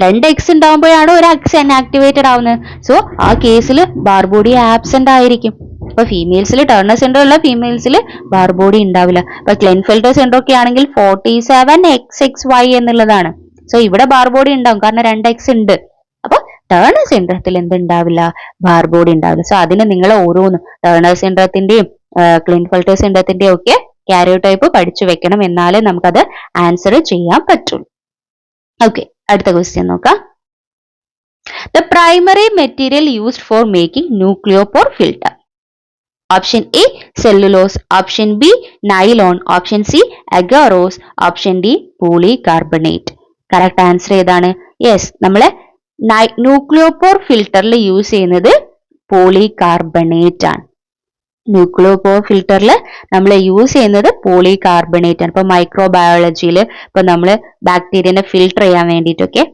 2X ഉണ്ടാവുമ്പോഴാണ് ഒരു എക്സ് ഇനാക്ടിവേറ്റഡ് ആവുന്നത്. സോ ആ കേസിൽ ബാർ ബോഡി ആബ്സെന്റ് ആയിരിക്കും. അപ്പൊ ഫീമെയിൽസിൽ ടേർണർ സിൻഡ്രം ഉള്ള ഫീമെയിൽസിൽ ബാർ ബോഡി ഉണ്ടാവില്ല. ഇപ്പൊ ക്ലിൻഫെൽറ്റർ സിൻഡ്രം ഒക്കെ ആണെങ്കിൽ 47XXY എന്നുള്ളതാണ്. സോ ഇവിടെ ബാർ ബോഡി ഉണ്ടാവും, കാരണം 2X ഉണ്ട്. അപ്പൊ ടേർണർ സിൻഡ്രത്തിൽ എന്തുണ്ടാവില്ല? ബാർ ബോഡി ഉണ്ടാവില്ല. സോ അതിന് നിങ്ങൾ ഓരോന്നും ടേർണർ സിൻഡ്രത്തിന്റെയും ക്ലിൻഫെൽറ്റർ സിൻഡ്രത്തിന്റെയും ഒക്കെ കാരിയോടൈപ്പ് പഠിച്ചു വെക്കണം, എന്നാലേ നമുക്കത് ആൻസർ ചെയ്യാൻ പറ്റുള്ളൂ. ഓക്കെ, അടുത്ത ക്വസ്റ്റ്യൻ നോക്കാം. The primary material used for making nucleopore filter. Option A, cellulose. Option B, nylon. Option C, agarose. Option D, polycarbonate. Correct answer ഏതാണ്? യെസ്, നമ്മള് ന്യൂക്ലിയോപോർ ഫിൽറ്ററിൽ യൂസ് ചെയ്യുന്നത് പോളികാർബണേറ്റ് ആണ്. ന്യൂക്ലിയോപോർ ഫിൽറ്ററിൽ നമ്മൾ യൂസ് ചെയ്യുന്നത് പോളികാർബണേറ്റ് ആണ്. ഇപ്പൊ മൈക്രോബയോളജിയിൽ ഇപ്പൊ നമ്മൾ ബാക്ടീരിയനെ ഫിൽട്ടർ ചെയ്യാൻ വേണ്ടിയിട്ടൊക്കെ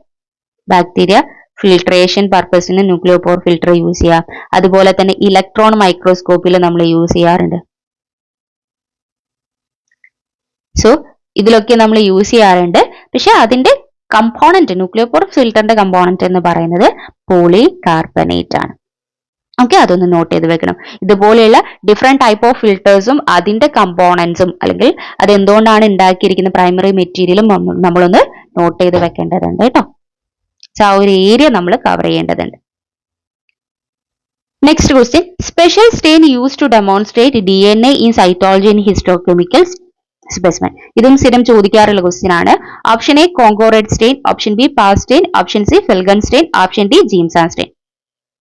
ബാക്ടീരിയ ഫിൽട്രേഷൻ പർപ്പസിന് ന്യൂക്ലിയോപോർ ഫിൽറ്റർ യൂസ് ചെയ്യാം. അതുപോലെ തന്നെ ഇലക്ട്രോൺ മൈക്രോസ്കോപ്പിൽ നമ്മൾ യൂസ് ചെയ്യാറുണ്ട്. സോ ഇതിലൊക്കെ നമ്മൾ യൂസ് ചെയ്യാറുണ്ട്. പക്ഷെ അതിന്റെ കമ്പോണന്റ്, ന്യൂക്ലിയോപോർ ഫിൽറ്ററിന്റെ കമ്പോണന്റ് എന്ന് പറയുന്നത് പോളികാർബണേറ്റ് ആണ്. ഓക്കെ, അതൊന്ന് നോട്ട് ചെയ്ത് വെക്കണം. ഇതുപോലെയുള്ള ഡിഫറെന്റ് ടൈപ്പ് ഓഫ് ഫിൽറ്റേഴ്സും അതിന്റെ കമ്പോണൻസും അല്ലെങ്കിൽ അത് എന്തുകൊണ്ടാണ് ഉണ്ടാക്കിയിരിക്കുന്ന പ്രൈമറി മെറ്റീരിയലും നമ്മളൊന്ന് നോട്ട് ചെയ്ത് വെക്കേണ്ടതുണ്ട് കേട്ടോ. സോ ആ ഒരു ഏരിയ നമ്മൾ കവർ ചെയ്യേണ്ടതുണ്ട്. Next question, special stain use to demonstrate DNA in cytology in histochemical specimen. ഇതും സ്ഥിരം ചോദിക്കാറുള്ള ക്വസ്റ്റ്യൻ ആണ്. Option A, Congo red stain. Option B, PAS stain. Option C, Feulgen stain. Option D, Giemsa stain.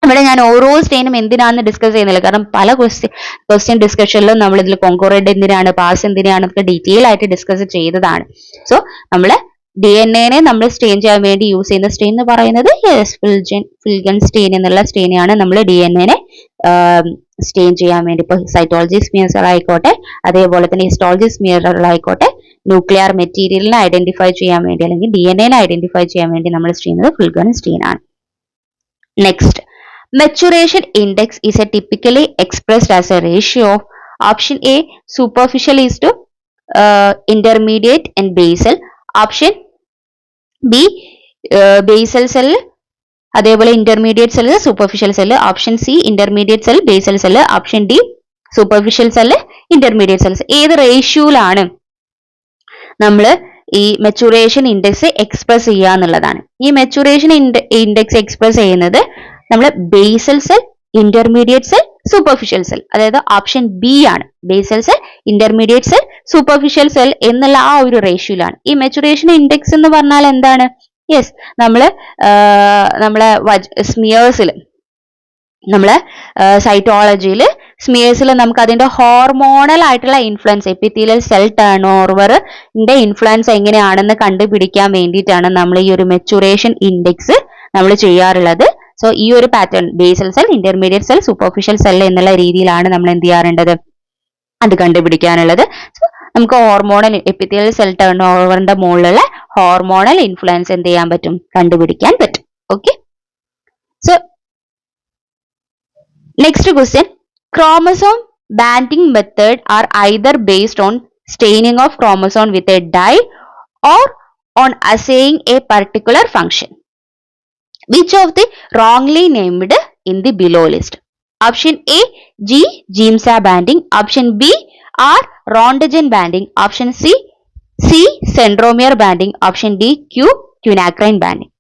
ഇവിടെ ഞാൻ ഓരോ സ്റ്റെയിനും എന്തിനാണെന്ന് discuss ചെയ്യുന്നില്ല, കാരണം പല ക്വസ്റ്റ്യൻ ഡിസ്കഷനിലും നമ്മൾ ഇതിൽ കോങ്കോ റെഡ് എന്തിനാണ്, പാസ് എന്തിനാണ് എന്നൊക്കെ ഡീറ്റെയിൽ ആയിട്ട് ഡിസ്കസ് ചെയ്തതാണ്. സോ നമ്മള് DNA നമ്മൾ സ്റ്റെയിൻ ചെയ്യാൻ വേണ്ടി യൂസ് ചെയ്യുന്ന സ്റ്റെയിൻ എന്ന് പറയുന്നത് ഫിൽഗൻ സ്റ്റെയിൻ എന്നുള്ള സ്റ്റെയിനാണ് നമ്മൾ DNA സ്റ്റെയിൻ ചെയ്യാൻ വേണ്ടി. ഇപ്പൊ സൈറ്റോളജി സ്മിയറുകളായിക്കോട്ടെ, അതേപോലെ തന്നെ ഹിസ്റ്റോളജി സ്മിയറുകളായിക്കോട്ടെ, ന്യൂക്ലിയർ മെറ്റീരിയലിനെ ഐഡന്റിഫൈ ചെയ്യാൻ വേണ്ടി അല്ലെങ്കിൽ DNA ഐഡന്റിഫൈ ചെയ്യാൻ വേണ്ടി നമ്മൾ ചെയ്യുന്നത് ഫിൽഗൻ സ്റ്റെയിൻ ആണ്. Next, maturation index is a typically expressed as a ratio of option A, superficial is to intermediate and basal. Option B, basal cell അതേപോലെ intermediate cell, superficial cell. Option C, intermediate cell, basal cell. Option D, superficial cell, intermediate cells. ഏത് റേഷ്യോയിലാണ് നമ്മൾ ഈ maturation index express ചെയ്യുക എന്നുള്ളതാണ്. ഈ maturation index express ചെയ്യുന്നത് നമ്മൾ basal cell, intermediate cell, superficial cell, അതായത് ഓപ്ഷൻ ബി ആണ്. Basal cell, intermediate cell, superficial cell എന്നുള്ള ആ ഒരു റേഷ്യോയിലാണ്. ഈ മെച്ചുറേഷൻ ഇൻഡെക്സ് എന്ന് പറഞ്ഞാൽ എന്താണ്? യെസ്, നമ്മളെ സ്മിയേഴ്സിൽ, നമ്മളെ സൈറ്റോളജിയിൽ സ്മിയേഴ്സിൽ നമുക്ക് അതിന്റെ ഹോർമോണൽ ആയിട്ടുള്ള ഇൻഫ്ലുവൻസ്, എപ്പിത്തീലിയൽ സെൽ ടേൺ ഓവറിന്റെ ഇൻഫ്ലുവൻസ് എങ്ങനെയാണെന്ന് കണ്ടുപിടിക്കാൻ വേണ്ടിയിട്ടാണ് നമ്മൾ ഈ ഒരു മെച്ചുറേഷൻ ഇൻഡെക്സ് നമ്മൾ ചെയ്യാറുള്ളത്. സോ ഈ ഒരു pattern basal cell, intermediate cell, superficial cell എന്നുള്ള രീതിയിലാണ് നമ്മൾ എന്ത് ചെയ്യാറുള്ളത്, അത് കണ്ടുപിടിക്കാനുള്ളത്. സോ നമുക്ക് ഹോർമോണൽ എപ്പിത്തീലിയൽ സെൽ ടേൺ ഓവറിന്റെ മുകളിലുള്ള ഹോർമോണൽ ഇൻഫ്ലുവൻസ് എന്ത് ചെയ്യാൻ പറ്റും, കണ്ടുപിടിക്കാൻ പറ്റും. Okay, so next question, chromosome banding method are either based on staining of chromosome with a dye or on assaying a particular function. Which of the wrongly named in the below list? Option A, G, Giemsa banding. Option B, R, Rondogen banding. Option C, centromere banding. Option D, Q, quinacrine banding.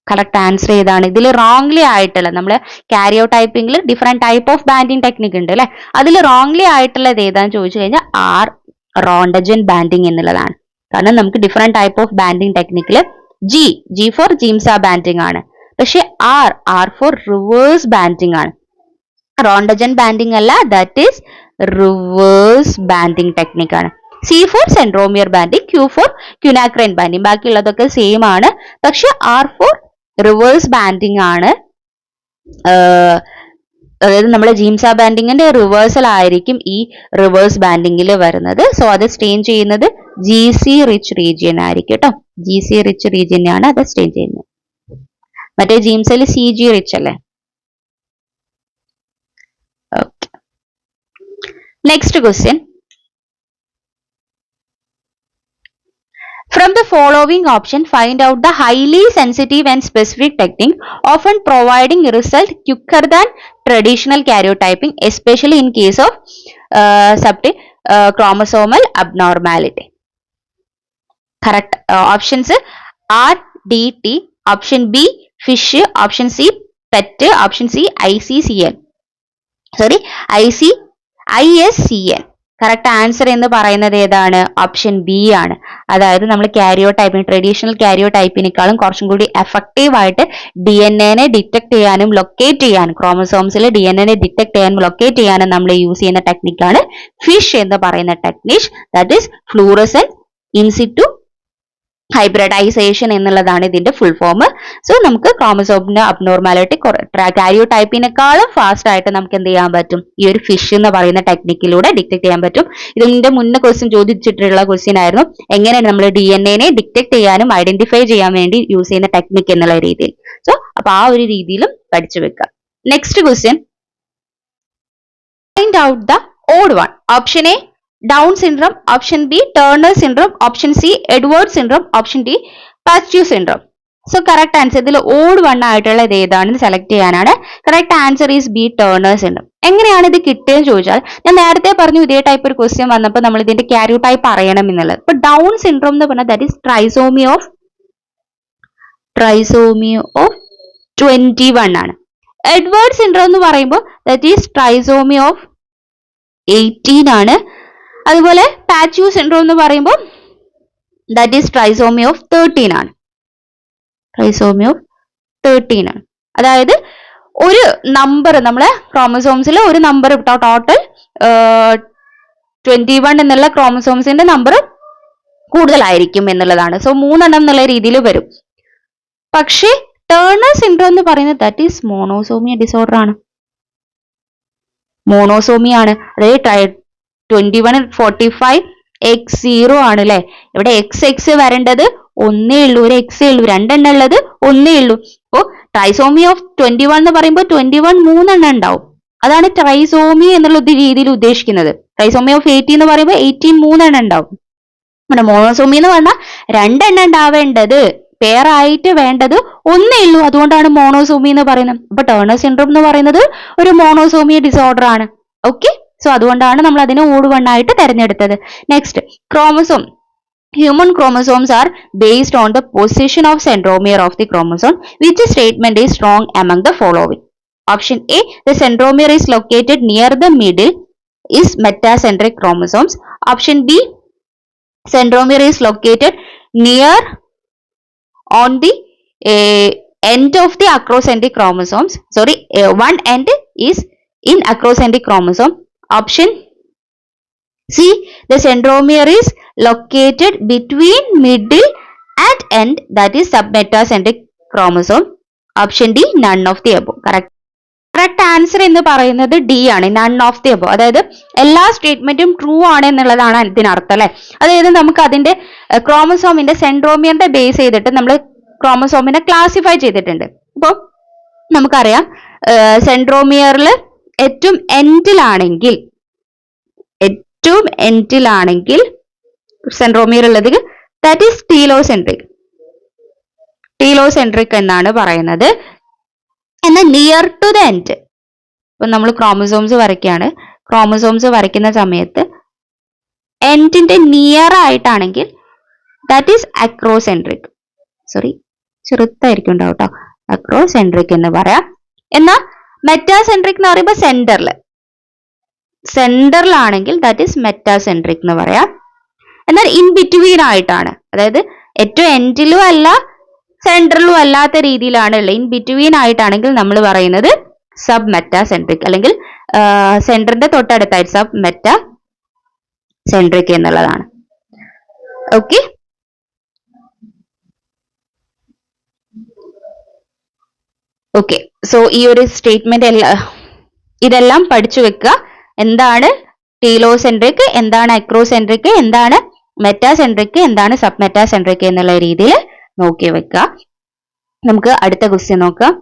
Correct answer ഏതാണ്? ഇതിൽ wrongly ആയിട്ടുള്ള, നമ്മൾ കാരിയോടൈപ്പിംഗിൽ different type of banding technique ഉണ്ട് അല്ലെ, അതിൽ wrongly ആയിട്ടുള്ളത് ഏതാന്ന് ചോദിച്ചു കഴിഞ്ഞാൽ ആർ, റോണ്ടജൻ ബാൻഡിങ് എന്നുള്ളതാണ്. കാരണം നമുക്ക് ഡിഫറെന്റ് ടൈപ്പ് ഓഫ് ബാൻഡിങ് ടെക്നിക്കിൽ ജി ഫോർ ജീംസ ബാൻഡിങ് ആണ്. പക്ഷെ ആർ ഫോർ റിവേഴ്സ് ബാൻഡിങ് ആണ്. റോണ്ടജൻ ബാൻഡിങ് അല്ല, that is reverse banding technique ആണ്. C for centromere banding, Q for quinacrine banding. ബാക്കിയുള്ളതൊക്കെ സെയിം ആണ്. പക്ഷെ ആർ ഫോർ റിവേഴ്സ് ബാൻഡിങ് ആണ്. അതായത് നമ്മുടെ ജീംസ ബാൻഡിങ്ങിന്റെ റിവേഴ്സൽ ആയിരിക്കും ഈ റിവേഴ്സ് ബാൻഡിങ്ങിൽ വരുന്നത്. സോ അത് സ്റ്റെയിൻ ചെയ്യുന്നത് GC റിച്ച് റീജിയൻ ആയിരിക്കും കേട്ടോ. GC റിച്ച് റീജിയനാണ് അത് സ്റ്റെയിൻ ചെയ്യുന്നത്. മറ്റേ ജീംസിൽ CG റിച്ച് അല്ലേ. Okay, next question. From the following option, find out the highly sensitive and specific technique often providing result quicker than traditional karyotyping, especially in case of chromosomal abnormality. Correct options are DT, option B fish, option C pet, option C ISCN. Correct answer എന്ന് പറയുന്നത് ഏതാണ്? Option B ആണ്. അതായത് നമ്മൾ കാരിയോടൈപ്പിന്, traditional കാരിയോടൈപ്പിനേക്കാളും കുറച്ചും കൂടി effective ആയിട്ട് DNA detect ചെയ്യാനും ലൊക്കേറ്റ് ചെയ്യാനും, ക്രോമസോംസിൽ DNA ഡിറ്റക്ട് ചെയ്യാനും ലൊക്കേറ്റ് ചെയ്യാനും നമ്മൾ യൂസ് ചെയ്യുന്ന ടെക്നിക്കാണ് ഫിഷ് എന്ന് പറയുന്ന technique. That is fluorescent in situ hybridization എന്നുള്ളതാണ് ഇതിന്റെ ഫുൾ ഫോം. സോ നമുക്ക് ക്രോമസോമിന്റെ അബ്നോർമാലിറ്റി കാരിയോടൈപ്പിനേക്കാളും ഫാസ്റ്റ് ആയിട്ട് നമുക്ക് എന്ത് ചെയ്യാൻ പറ്റും? ഈ ഒരു ഫിഷ് എന്ന് പറയുന്ന ടെക്നിക്കിലൂടെ ഡിറ്റക്ട് ചെയ്യാൻ പറ്റും. ഇതിന്റെ മുന്നേ ക്വസ്റ്റ്യൻ ചോദിച്ചിട്ടുള്ള ക്വസ്റ്റ്യൻ ആയിരുന്നു, എങ്ങനെയാണ് നമ്മൾ DNA ഡിറ്റക്ട് ചെയ്യാനും ഐഡന്റിഫൈ ചെയ്യാൻ വേണ്ടി യൂസ് ചെയ്യുന്ന ടെക്നിക് എന്നുള്ള രീതിയിൽ. സോ അപ്പൊ ആ ഒരു രീതിയിലും പഠിച്ചു വെക്കുക. Next question, find out the odd one. Option A Down syndrome, option B Turner syndrome, option C Edwards syndrome, option D Pasteur syndrome. So correct answer ഇതിൽ ഓഡ് വൺ ആയിട്ടുള്ള ഇത് ഏതാണെന്ന് സെലക്ട് ചെയ്യാനാണ്. Correct answer is B Turner syndrome. എങ്ങനെയാണ് ഇത് കിട്ടിയെന്ന് ചോദിച്ചാൽ, ഞാൻ നേരത്തെ പറഞ്ഞു ഇതേ ടൈപ്പ് ഒരു ക്വസ്റ്റ്യൻ വന്നപ്പോൾ നമ്മൾ ഇതിന്റെ കാരിയോടൈപ്പ് അറിയണം എന്നുള്ളത്. ഇപ്പൊ ഡൗൺ സിൻഡ്രോം എന്ന് പറഞ്ഞാൽ ദാറ്റ് ഈസ് ട്രൈസോമി ഓഫ് 21 ആണ്. എഡ്വേർഡ് സിൻഡ്രോം എന്ന് പറയുമ്പോൾ ദാറ്റ് ഈസ് ട്രൈസോമി ഓഫ് 18 ആണ്. അതുപോലെ പാച്യൂ സിൻഡ്രോം എന്ന് പറയുമ്പോൾ ദാറ്റ് ഈസ് ട്രൈസോമി ഓഫ് 13 ആണ്. ട്രൈസോമി ഓഫ് 13 ആണ്. അതായത് ഒരു നമ്പർ നമ്മളെ ക്രോമസോംസിൽ ഒരു നമ്പർ ടോട്ടൽ 21 എന്നുള്ള ക്രോമസോംസിന്റെ നമ്പർ കൂടുതലായിരിക്കും എന്നുള്ളതാണ്. സോ 3 എന്നുള്ള രീതിയിൽ വരും. പക്ഷേ ടേണർ സിൻഡ്രോം എന്ന് പറയുന്നത് ദാറ്റ് ഈസ് മോണോസോമിയ ഡിസോർഡർ ആണ്. മോണോസോമി ആണ്. അതായത് 21 45 X0 ആണ് അല്ലെ. ഇവിടെ XX വരേണ്ടത് ഒന്നേ ഉള്ളൂ, ഒരു X ഉള്ളൂ. രണ്ടെണ്ണം ഉള്ളത് ഒന്നേ ഉള്ളൂ. അപ്പോ ട്രൈസോമി ഓഫ് 21 എന്ന് പറയുമ്പോൾ 21 3 ഉണ്ടാവും. അതാണ് ട്രൈസോമി എന്നുള്ള രീതിയിൽ ഉദ്ദേശിക്കുന്നത്. ട്രൈസോമി ഓഫ് 18 എന്ന് പറയുമ്പോൾ 18 3 ഉണ്ടാവും. നമ്മുടെ മോണോസോമി എന്ന് പറഞ്ഞാൽ 2 ഉണ്ടാവേണ്ടത്, പേരായിട്ട് വേണ്ടത് ഒന്നേ ഉള്ളൂ. അതുകൊണ്ടാണ് മോണോസോമി എന്ന് പറയുന്നത്. അപ്പൊ ടേണർ സിൻഡ്രോം എന്ന് പറയുന്നത് ഒരു മോണോസോമിയ ഡിസോർഡർ ആണ്. ഓക്കെ, സോ അതുകൊണ്ടാണ് നമ്മൾ അതിനെ ഓഡ് വൺ ആയിട്ട് തെരഞ്ഞെടുത്തത്. Next, chromosome. Human chromosomes are based on the position of centromere of the chromosome. Which statement is wrong among the following? Option A, the centromere is located near the middle is metacentric chromosomes. Option B, centromere is located near on the end of the acrocentric chromosomes. Sorry, one end is in acrocentric chromosome. Option C, the centromere is located between middle and end, that is submetacentric chromosome. Option D, none of the above. Correct answer എന്ന് പറയുന്നത് D ആണ്, none of the above. അതായത് എല്ലാ സ്റ്റേറ്റ്മെന്റും true ആണ് എന്നുള്ളതാണ് ഇതിനർത്ഥം അല്ലെ. അതായത് നമുക്ക് അതിന്റെ ക്രോമസോമിന്റെ സെൻട്രോമിയറിന്റെ ബേസ് ചെയ്തിട്ട് നമ്മൾ ക്രോമസോമിനെ ക്ലാസിഫൈ ചെയ്തിട്ടുണ്ട്. അപ്പോൾ നമുക്കറിയാം സെൻട്രോമിയറിൽ ഏറ്റവും എൻഡിലാണെങ്കിൽ സെൻട്രോമിയർ ഉള്ളത് ദാറ്റ് ഈസ് ടീലോസെൻട്രിക് എന്നാണ് പറയുന്നത്. എന്നാൽ നിയർ ടു ദ എൻഡ്, ഇപ്പൊ നമ്മൾ ക്രോമസോംസ് വരയ്ക്കുകയാണ്. ക്രോമസോംസ് വരയ്ക്കുന്ന സമയത്ത് എൻഡിന്റെ നിയർ ആയിട്ടാണെങ്കിൽ ദാറ്റ് ഈസ് അക്രോസെൻട്രിക്. സോറി, ചെറുതായിരിക്കും ഉണ്ടാവും കേട്ടോ. അക്രോസെൻട്രിക് എന്ന് പറയാം. എന്നാൽ മെറ്റാസെൻട്രിക് എന്ന് പറയുമ്പോൾ സെന്ററിലാണെങ്കിൽ ദാറ്റ് ഈസ് മെറ്റാസെൻട്രിക് എന്ന് പറയാം. എന്നാൽ ഇൻ ബിറ്റ്വീൻ ആയിട്ടാണ്, അതായത് ഏറ്റവും എൻഡിലും അല്ല സെൻട്രലും അല്ലാത്ത രീതിയിലാണ് ഉള്ളത്, ഇൻ ബിറ്റ്വീൻ ആയിട്ടാണെങ്കിൽ നമ്മൾ പറയുന്നത് സബ് മെറ്റാസെൻട്രിക്, അല്ലെങ്കിൽ സെന്ററിന്റെ തൊട്ടടുത്തായിട്ട് സബ് മെറ്റാസെൻട്രിക് എന്നുള്ളതാണ്. Okay, okay. സോ ഈ ഒരു സ്റ്റേറ്റ്മെന്റ് ഇതെല്ലാം പഠിച്ചു വെക്കുക. എന്താണ് ടീലോസെൻട്രിക്, എന്താണ് അക്രോസെൻട്രിക്, എന്താണ് മെറ്റാസെൻട്രിക്, എന്താണ് സബ് മെറ്റാസെൻട്രിക് എന്നുള്ള രീതിയിൽ നോക്കി വെക്കുക. നമുക്ക് അടുത്ത ക്വസ്റ്റ്യൻ നോക്കാം.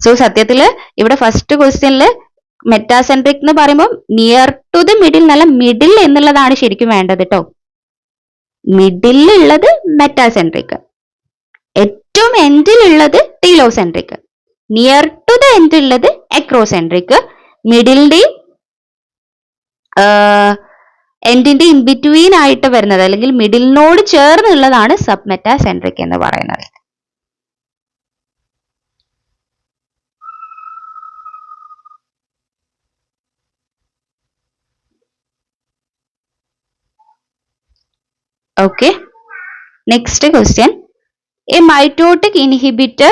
സോ സത്യത്തില് ഇവിടെ ഫസ്റ്റ് ക്വസ്റ്റ്യനില് മെറ്റാസെൻട്രിക് എന്ന് പറയുമ്പോൾ നിയർ ടു ദി മിഡിൽ എന്നല്ല, മിഡിൽ എന്നുള്ളതാണ് ശരിക്കും വേണ്ടത് കേട്ടോ. മിഡിലുള്ളത് മെറ്റാസെൻട്രിക്, ഏറ്റവും എൻഡിലുള്ളത് telocentric, near to the end ഉള്ളത് അക്രോസെൻട്രിക്, മിഡിലിന്റെയും എൻഡിന്റെ ഇൻ ബിറ്റ്വീൻ ആയിട്ട് വരുന്നത് അല്ലെങ്കിൽ മിഡിലിനോട് ചേർന്നുള്ളതാണ് സബ് മെറ്റാസെൻട്രിക് എന്ന് പറയുന്നത്. Okay, next question. A mitotic inhibitor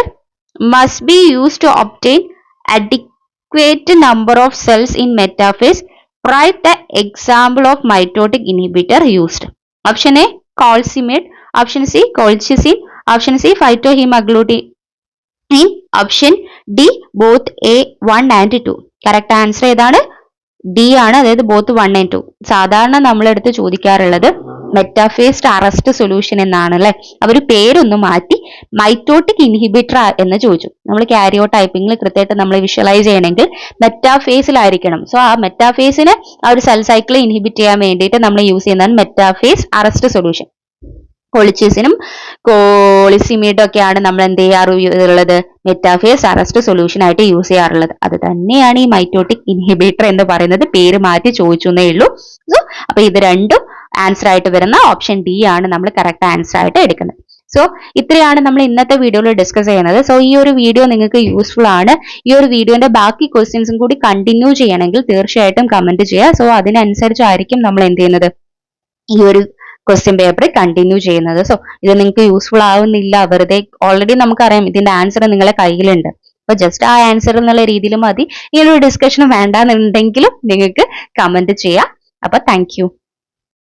must be used to obtain adequate number of cells in metaphase. Write the example of mitotic inhibitor used. Option A, colismate. Option C, colchicine. Option C, phytohemagglutinin. Option D, both A, 1 and 2. Correct answer ഏതാണ്? D ആണ്, അതായത് both 1 and 2. സാധാരണ നമ്മളെടുത്ത് ചോദിക്കാറുള്ളത് മെറ്റാഫേസ്ഡ് arrest solution എന്നാണ് അല്ലെ. അവർ പേരൊന്ന് മാറ്റി mitotic inhibitor എന്ന് ചോദിച്ചു. നമ്മൾ കാരിയോ ടൈപ്പിംഗിൽ കൃത്യമായിട്ട് നമ്മൾ വിഷ്വലൈസ് ചെയ്യണമെങ്കിൽ മെറ്റാഫേസിലായിരിക്കണം. സോ ആ മെറ്റാഫേസിന് ആ ഒരു സെൽ സൈക്കിൾ ഇൻഹിബിറ്റ് ചെയ്യാൻ വേണ്ടിയിട്ട് നമ്മൾ യൂസ് ചെയ്യുന്നതാണ് മെറ്റാഫേസ് അറസ്റ്റ് സൊല്യൂഷൻ. കൊളിച്ചിസിനും കോളിസിമീഡും ഒക്കെയാണ് നമ്മൾ എന്ത് ചെയ്യാറുള്ളത്, മെറ്റാഫേസ് അറസ്റ്റ് സൊല്യൂഷൻ ആയിട്ട് യൂസ് ചെയ്യാറുള്ളത്. അത് തന്നെയാണ് ഈ മൈറ്റോട്ടിക് ഇൻഹിബിറ്റർ എന്ന് പറയുന്നത്, പേര് മാറ്റി ചോദിച്ചു എന്നേ ഉള്ളൂ. സോ അപ്പൊ ഇത് രണ്ടും ആൻസർ ആയിട്ട് വരുന്ന ഓപ്ഷൻ ഡി ആണ് നമ്മൾ കറക്റ്റ് ആൻസർ ആയിട്ട് എടുക്കുന്നത്. സോ ഇത്രയാണ് നമ്മൾ ഇന്നത്തെ വീഡിയോയിൽ ഡിസ്കസ് ചെയ്യുന്നത്. സോ ഈ ഒരു വീഡിയോ നിങ്ങൾക്ക് യൂസ്ഫുൾ ആണ്. ഈ ഒരു വീഡിയോന്റെ ബാക്കി ക്വസ്റ്റ്യൻസും കൂടി കണ്ടിന്യൂ ചെയ്യണമെങ്കിൽ തീർച്ചയായിട്ടും കമന്റ് ചെയ്യുക. സോ അതിനനുസരിച്ചായിരിക്കും നമ്മൾ എന്ത് ചെയ്യുന്നത്, ഈ ഒരു ക്വസ്റ്റ്യൻ പേപ്പർ കണ്ടിന്യൂ ചെയ്യുന്നത്. സോ ഇത് നിങ്ങൾക്ക് യൂസ്ഫുൾ ആവുന്നില്ല, വെറുതെ ഓൾറെഡി നമുക്കറിയാം ഇതിന്റെ ആൻസർ നിങ്ങളെ കയ്യിലുണ്ട്. അപ്പൊ ജസ്റ്റ് ആ ആൻസർ എന്നുള്ള രീതിയിൽ മതി. ഈ ഒരു ഡിസ്കഷൻ വേണ്ടാന്നുണ്ടെങ്കിലും നിങ്ങൾക്ക് കമന്റ് ചെയ്യാം. അപ്പൊ താങ്ക് യു.